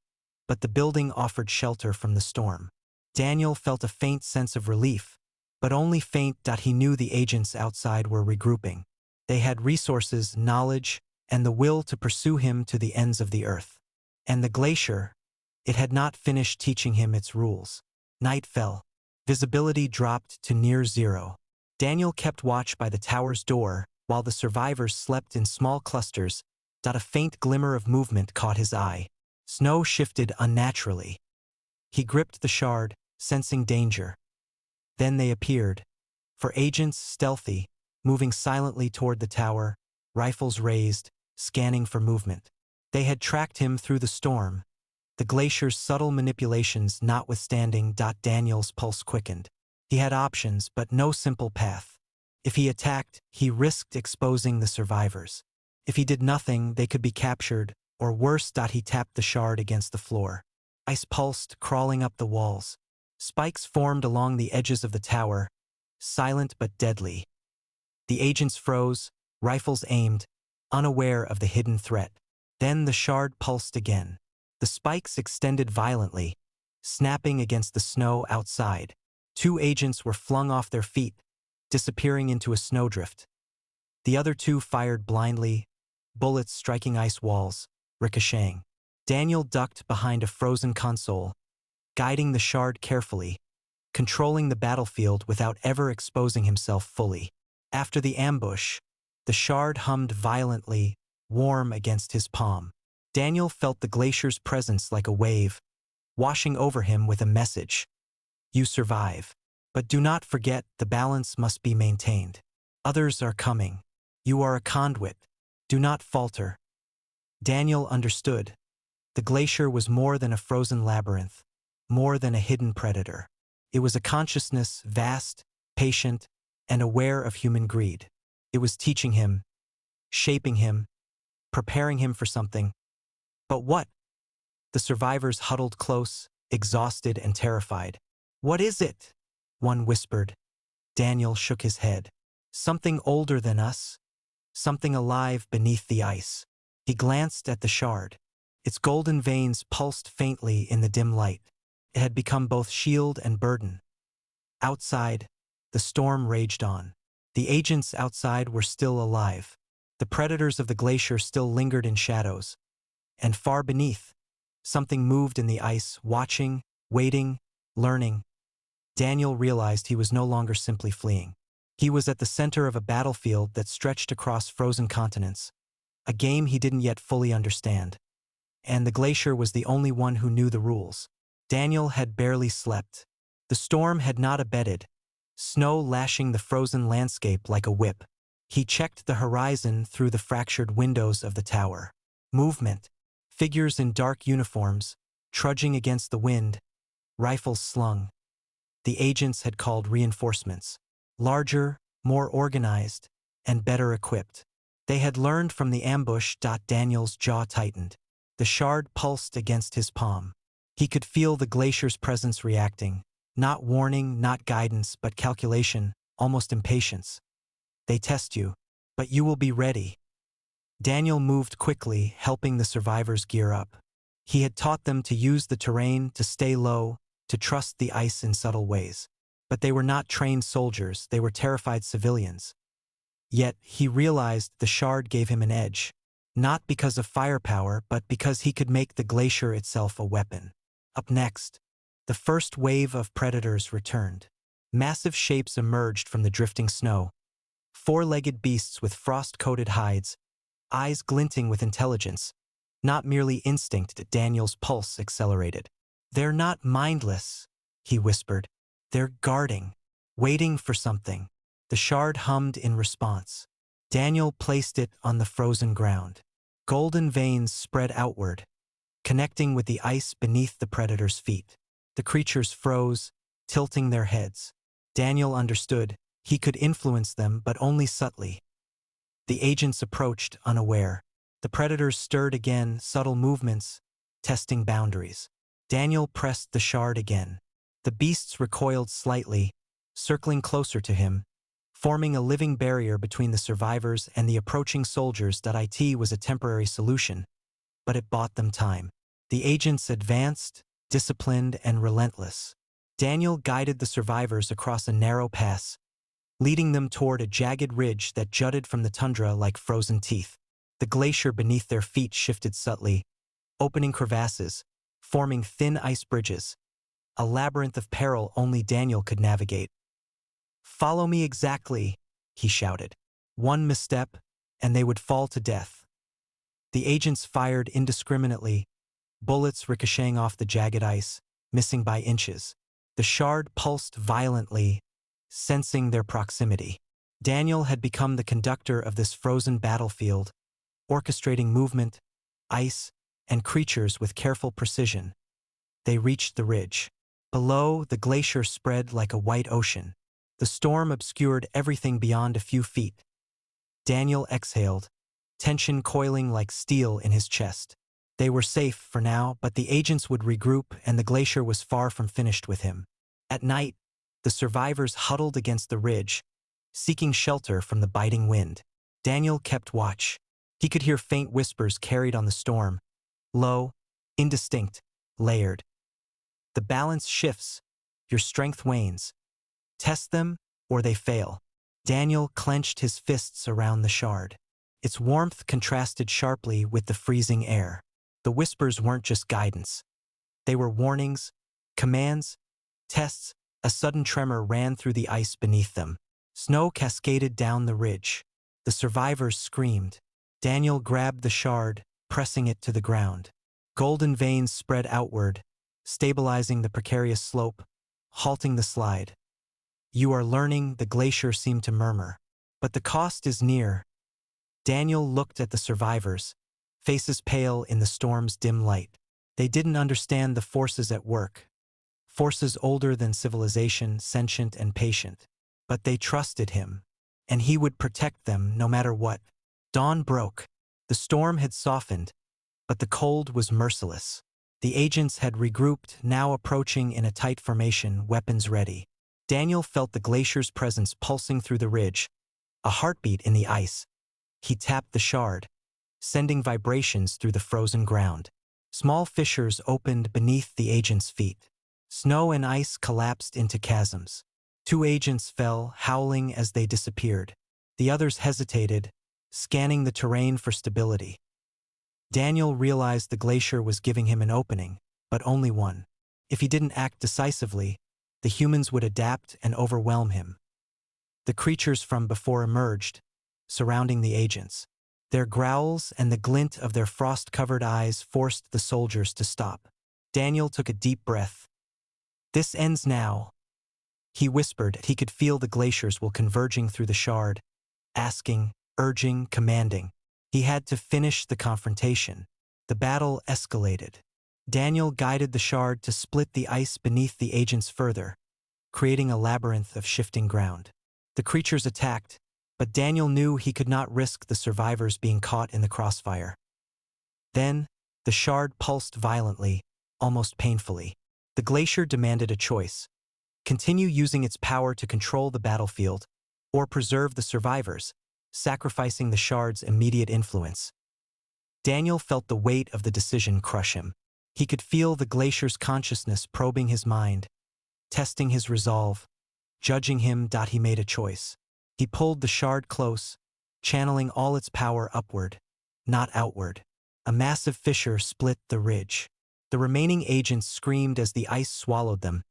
but the building offered shelter from the storm. Daniel felt a faint sense of relief, but only faint that he knew the agents outside were regrouping. They had resources, knowledge, and the will to pursue him to the ends of the earth. And the glacier, it had not finished teaching him its rules. Night fell. Visibility dropped to near zero. Daniel kept watch by the tower's door, while the survivors slept in small clusters. A faint glimmer of movement caught his eye. Snow shifted unnaturally. He gripped the shard, sensing danger. Then they appeared. For agents, stealthy, moving silently toward the tower, rifles raised, scanning for movement. They had tracked him through the storm, the glacier's subtle manipulations notwithstanding. Daniel's pulse quickened. He had options, but no simple path. If he attacked, he risked exposing the survivors. If he did nothing, they could be captured, or worse. He tapped the shard against the floor. Ice pulsed, crawling up the walls. Spikes formed along the edges of the tower, silent but deadly. The agents froze, rifles aimed, unaware of the hidden threat. Then the shard pulsed again. The spikes extended violently, snapping against the snow outside. 2 agents were flung off their feet, disappearing into a snowdrift. The other 2 fired blindly, bullets striking ice walls, ricocheting. Daniel ducked behind a frozen console, guiding the shard carefully, controlling the battlefield without ever exposing himself fully. After the ambush, the shard hummed violently, warm against his palm. Daniel felt the glacier's presence like a wave, washing over him with a message. You survive. But do not forget, the balance must be maintained. Others are coming. You are a conduit. Do not falter. Daniel understood. The glacier was more than a frozen labyrinth, more than a hidden predator. It was a consciousness, vast, patient, and aware of human greed. It was teaching him, shaping him, preparing him for something. But what? The survivors huddled close, exhausted and terrified. What is it? One whispered. Daniel shook his head. Something older than us. Something alive beneath the ice. He glanced at the shard. Its golden veins pulsed faintly in the dim light. It had become both shield and burden. Outside, the storm raged on. The agents outside were still alive. The predators of the glacier still lingered in shadows. And far beneath, something moved in the ice, watching, waiting, learning. Daniel realized he was no longer simply fleeing. He was at the center of a battlefield that stretched across frozen continents, a game he didn't yet fully understand. And the glacier was the only one who knew the rules. Daniel had barely slept. The storm had not abated, snow lashing the frozen landscape like a whip. He checked the horizon through the fractured windows of the tower. Movement. Figures in dark uniforms, trudging against the wind, rifles slung. The agents had called reinforcements. Larger, more organized, and better equipped. They had learned from the ambush. Daniel's jaw tightened. The shard pulsed against his palm. He could feel the glacier's presence reacting. Not warning, not guidance, but calculation, almost impatience. They test you, but you will be ready. Daniel moved quickly, helping the survivors gear up. He had taught them to use the terrain, to stay low, to trust the ice in subtle ways. But they were not trained soldiers, they were terrified civilians. Yet, he realized the shard gave him an edge. Not because of firepower, but because he could make the glacier itself a weapon. Up next, the first wave of predators returned. Massive shapes emerged from the drifting snow. 4-legged beasts with frost-coated hides, eyes glinting with intelligence. Not merely instinct. Daniel's pulse accelerated. They're not mindless, he whispered. They're guarding, waiting for something. The shard hummed in response. Daniel placed it on the frozen ground. Golden veins spread outward, connecting with the ice beneath the predator's feet. The creatures froze, tilting their heads. Daniel understood. He could influence them, but only subtly. The agents approached, unaware. The predators stirred again, subtle movements, testing boundaries. Daniel pressed the shard again. The beasts recoiled slightly, circling closer to him, forming a living barrier between the survivors and the approaching soldiers. It was a temporary solution, but it bought them time. The agents advanced, disciplined, and relentless. Daniel guided the survivors across a narrow pass, leading them toward a jagged ridge that jutted from the tundra like frozen teeth. The glacier beneath their feet shifted subtly, opening crevasses, forming thin ice bridges, a labyrinth of peril only Daniel could navigate. "Follow me exactly," he shouted. One misstep, and they would fall to death. The agents fired indiscriminately, bullets ricocheting off the jagged ice, missing by inches. The shard pulsed violently, sensing their proximity. Daniel had become the conductor of this frozen battlefield, orchestrating movement, ice, and creatures with careful precision. They reached the ridge. Below, the glacier spread like a white ocean. The storm obscured everything beyond a few feet. Daniel exhaled, tension coiling like steel in his chest. They were safe for now, but the agents would regroup, and the glacier was far from finished with him. At night, the survivors huddled against the ridge, seeking shelter from the biting wind. Daniel kept watch. He could hear faint whispers carried on the storm, low, indistinct, layered. "The balance shifts. Your strength wanes. Test them, or they fail." Daniel clenched his fists around the shard. Its warmth contrasted sharply with the freezing air. The whispers weren't just guidance. They were warnings, commands, tests. A sudden tremor ran through the ice beneath them. Snow cascaded down the ridge. The survivors screamed. Daniel grabbed the shard, pressing it to the ground. Golden veins spread outward, stabilizing the precarious slope, halting the slide. "You are learning," the glacier seemed to murmur. "But the cost is near." Daniel looked at the survivors, faces pale in the storm's dim light. They didn't understand the forces at work. Forces older than civilization, sentient and patient. But they trusted him, and he would protect them no matter what. Dawn broke. The storm had softened, but the cold was merciless. The agents had regrouped, now approaching in a tight formation, weapons ready. Daniel felt the glacier's presence pulsing through the ridge, a heartbeat in the ice. He tapped the shard, sending vibrations through the frozen ground. Small fissures opened beneath the agents' feet. Snow and ice collapsed into chasms. Two agents fell, howling as they disappeared. The others hesitated, scanning the terrain for stability. Daniel realized the glacier was giving him an opening, but only one. If he didn't act decisively, the humans would adapt and overwhelm him. The creatures from before emerged, surrounding the agents. Their growls and the glint of their frost-covered eyes forced the soldiers to stop. Daniel took a deep breath. "This ends now," he whispered. He could feel the glaciers were converging through the shard, asking, urging, commanding. He had to finish the confrontation. The battle escalated. Daniel guided the shard to split the ice beneath the agents further, creating a labyrinth of shifting ground. The creatures attacked, but Daniel knew he could not risk the survivors being caught in the crossfire. Then, the shard pulsed violently, almost painfully. The glacier demanded a choice: continue using its power to control the battlefield, or preserve the survivors, sacrificing the shard's immediate influence. Daniel felt the weight of the decision crush him. He could feel the glacier's consciousness probing his mind, testing his resolve, judging him. He made a choice. He pulled the shard close, channeling all its power upward, not outward. A massive fissure split the ridge. The remaining agents screamed as the ice swallowed them,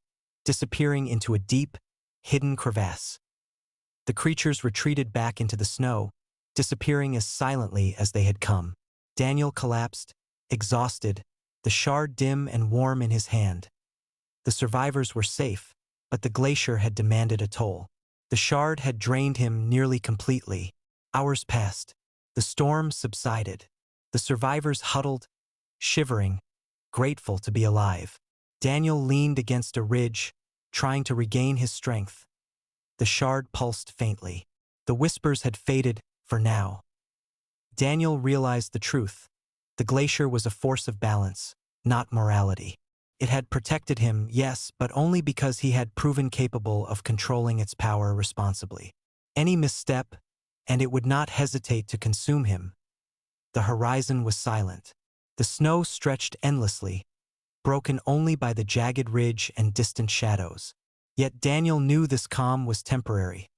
disappearing into a deep, hidden crevasse. The creatures retreated back into the snow, disappearing as silently as they had come. Daniel collapsed, exhausted, the shard dim and warm in his hand. The survivors were safe, but the glacier had demanded a toll. The shard had drained him nearly completely. Hours passed. The storm subsided. The survivors huddled, shivering, grateful to be alive. Daniel leaned against a ridge, trying to regain his strength. The shard pulsed faintly. The whispers had faded, for now. Daniel realized the truth. The glacier was a force of balance, not morality. It had protected him, yes, but only because he had proven capable of controlling its power responsibly. Any misstep, and it would not hesitate to consume him. The horizon was silent. The snow stretched endlessly, broken only by the jagged ridge and distant shadows. Yet Daniel knew this calm was temporary.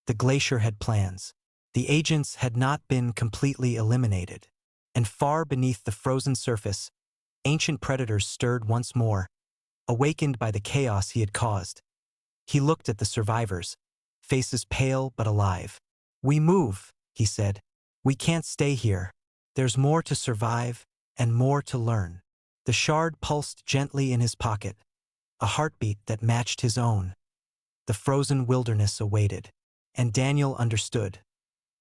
The glacier had plans. The agents had not been completely eliminated. And far beneath the frozen surface, ancient predators stirred once more, awakened by the chaos he had caused. He looked at the survivors, faces pale but alive. "We move," he said. "We can't stay here. There's more to survive, and more to learn." The shard pulsed gently in his pocket, a heartbeat that matched his own. The frozen wilderness awaited. And Daniel understood.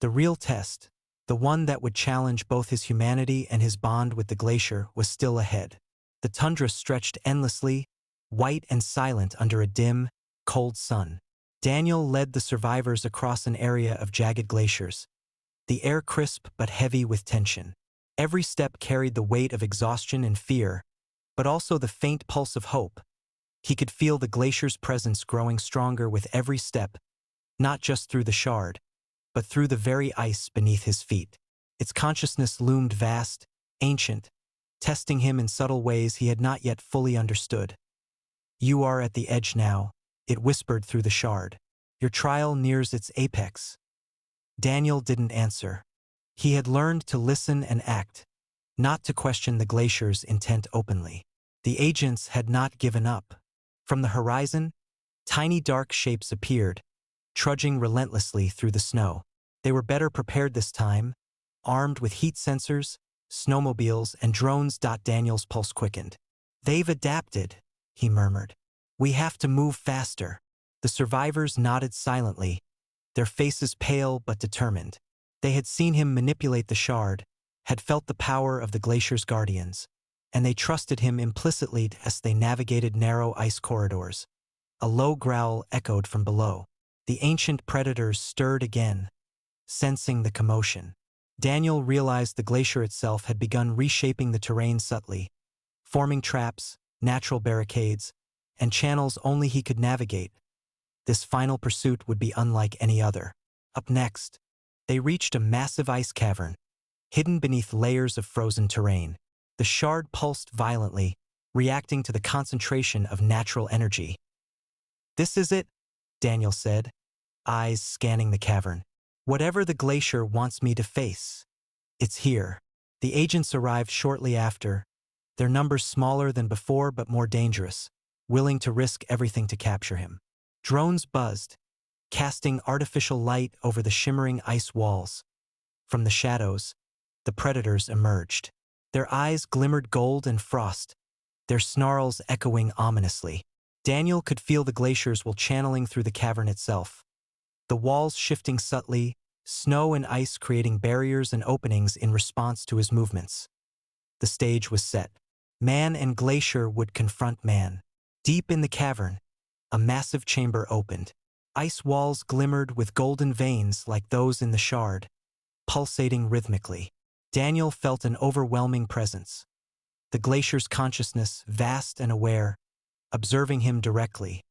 The real test, the one that would challenge both his humanity and his bond with the glacier, was still ahead. The tundra stretched endlessly, white and silent under a dim, cold sun. Daniel led the survivors across an area of jagged glaciers, the air crisp but heavy with tension. Every step carried the weight of exhaustion and fear, but also the faint pulse of hope. He could feel the glacier's presence growing stronger with every step, not just through the shard, but through the very ice beneath his feet. Its consciousness loomed vast, ancient, testing him in subtle ways he had not yet fully understood. "You are at the edge now," it whispered through the shard. "Your trial nears its apex." Daniel didn't answer. He had learned to listen and act, not to question the glacier's intent openly. The agents had not given up. From the horizon, tiny dark shapes appeared, trudging relentlessly through the snow. They were better prepared this time, armed with heat sensors, snowmobiles, and drones. Daniel's pulse quickened. "They've adapted," he murmured. "We have to move faster." The survivors nodded silently, their faces pale but determined. They had seen him manipulate the shard, had felt the power of the glacier's guardians, and they trusted him implicitly as they navigated narrow ice corridors. A low growl echoed from below. The ancient predators stirred again, sensing the commotion. Daniel realized the glacier itself had begun reshaping the terrain subtly, forming traps, natural barricades, and channels only he could navigate. This final pursuit would be unlike any other. Up next, they reached a massive ice cavern, hidden beneath layers of frozen terrain. The shard pulsed violently, reacting to the concentration of natural energy. "This is it," Daniel said, eyes scanning the cavern. "Whatever the glacier wants me to face, it's here." The agents arrived shortly after, their numbers smaller than before but more dangerous, willing to risk everything to capture him. Drones buzzed, casting artificial light over the shimmering ice walls. From the shadows, the predators emerged. Their eyes glimmered gold and frost, their snarls echoing ominously. Daniel could feel the glaciers while channeling through the cavern itself. The walls shifting subtly, snow and ice creating barriers and openings in response to his movements. The stage was set. Man and glacier would confront man. Deep in the cavern, a massive chamber opened. Ice walls glimmered with golden veins like those in the shard, pulsating rhythmically. Daniel felt an overwhelming presence. The glacier's consciousness, vast and aware, observing him directly.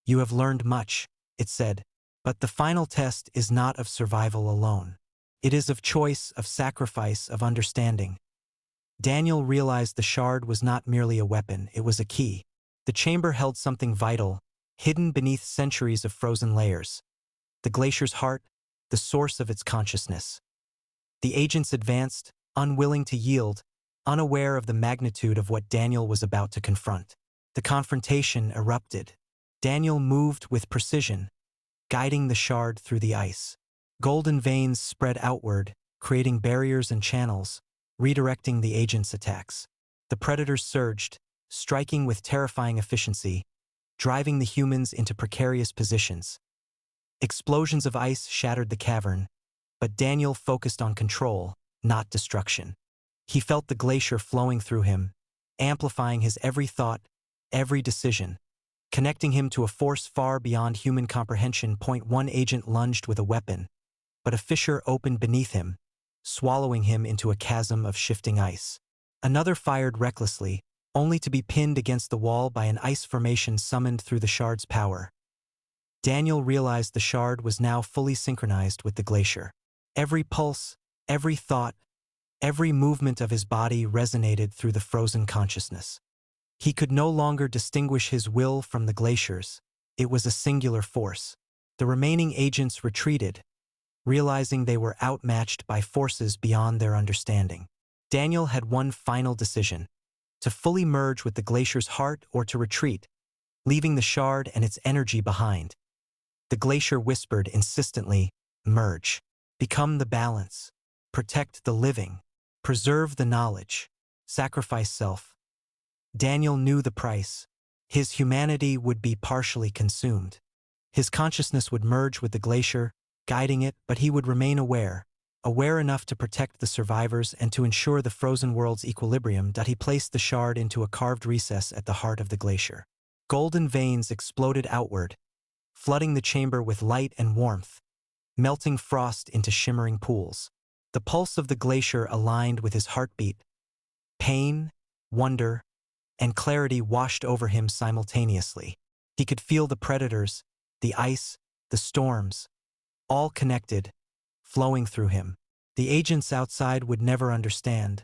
"You have learned much," it said, "but the final test is not of survival alone. It is of choice, of sacrifice, of understanding." Daniel realized the shard was not merely a weapon, it was a key. The chamber held something vital, hidden beneath centuries of frozen layers. The glacier's heart, the source of its consciousness. The agents advanced, unwilling to yield, unaware of the magnitude of what Daniel was about to confront. The confrontation erupted. Daniel moved with precision, guiding the shard through the ice. Golden veins spread outward, creating barriers and channels, redirecting the agents' attacks. The predators surged, striking with terrifying efficiency, driving the humans into precarious positions. Explosions of ice shattered the cavern, but Daniel focused on control, not destruction. He felt the glacier flowing through him, amplifying his every thought, every decision, connecting him to a force far beyond human comprehension. One agent lunged with a weapon, but a fissure opened beneath him, swallowing him into a chasm of shifting ice. Another fired recklessly, only to be pinned against the wall by an ice formation summoned through the shard's power. Daniel realized the shard was now fully synchronized with the glacier. Every pulse, every thought, every movement of his body resonated through the frozen consciousness. He could no longer distinguish his will from the glacier's. It was a singular force. The remaining agents retreated, realizing they were outmatched by forces beyond their understanding. Daniel had one final decision: to fully merge with the glacier's heart or to retreat, leaving the shard and its energy behind. The glacier whispered insistently, "Merge. Become the balance. Protect the living. Preserve the knowledge. Sacrifice self." Daniel knew the price. His humanity would be partially consumed. His consciousness would merge with the glacier, guiding it, but he would remain aware enough to protect the survivors and to ensure the frozen world's equilibrium. He placed the shard into a carved recess at the heart of the glacier. Golden veins exploded outward, flooding the chamber with light and warmth, melting frost into shimmering pools. The pulse of the glacier aligned with his heartbeat. Pain, wonder, and clarity washed over him simultaneously. He could feel the predators, the ice, the storms, all connected, flowing through him. The agents outside would never understand,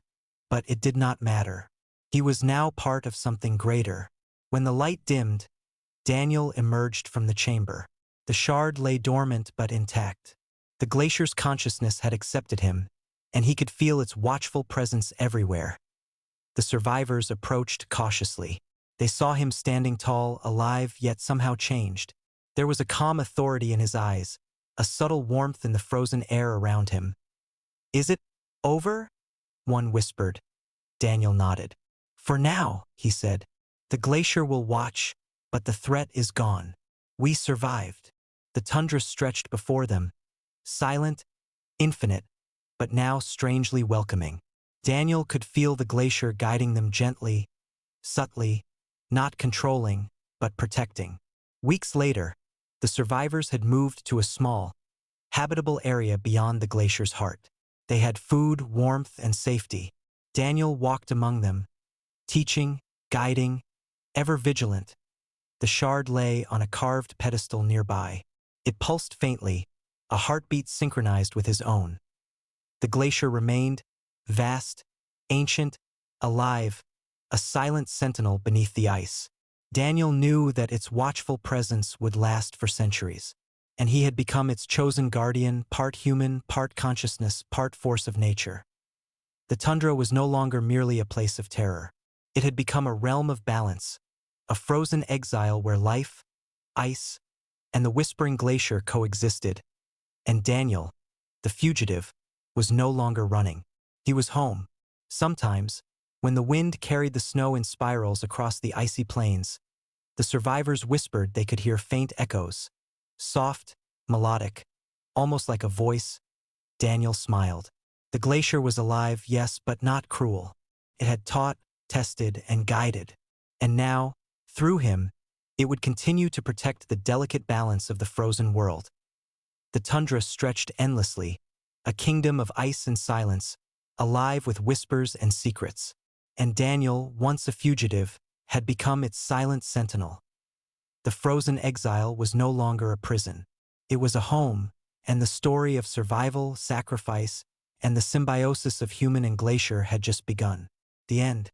but it did not matter. He was now part of something greater. When the light dimmed, Daniel emerged from the chamber. The shard lay dormant but intact. The glacier's consciousness had accepted him, and he could feel its watchful presence everywhere. The survivors approached cautiously. They saw him standing tall, alive, yet somehow changed. There was a calm authority in his eyes, a subtle warmth in the frozen air around him. "Is it over?" one whispered. Daniel nodded. "For now," he said. "The glacier will watch, but the threat is gone. We survived." The tundra stretched before them, silent, infinite, but now strangely welcoming. Daniel could feel the glacier guiding them gently, subtly, not controlling, but protecting. Weeks later, the survivors had moved to a small, habitable area beyond the glacier's heart. They had food, warmth, and safety. Daniel walked among them, teaching, guiding, ever vigilant. The shard lay on a carved pedestal nearby. It pulsed faintly, a heartbeat synchronized with his own. The glacier remained, vast, ancient, alive, a silent sentinel beneath the ice. Daniel knew that its watchful presence would last for centuries, and he had become its chosen guardian, part human, part consciousness, part force of nature. The tundra was no longer merely a place of terror. It had become a realm of balance, a frozen exile where life, ice, and the whispering glacier coexisted. And Daniel, the fugitive, was no longer running. He was home. Sometimes, when the wind carried the snow in spirals across the icy plains, the survivors whispered they could hear faint echoes, soft, melodic, almost like a voice. Daniel smiled. The glacier was alive, yes, but not cruel. It had taught, tested, and guided. And now, through him, it would continue to protect the delicate balance of the frozen world. The tundra stretched endlessly, a kingdom of ice and silence, alive with whispers and secrets. And Daniel, once a fugitive, had become its silent sentinel. The frozen exile was no longer a prison. It was a home, and the story of survival, sacrifice, and the symbiosis of human and glacier had just begun. The end.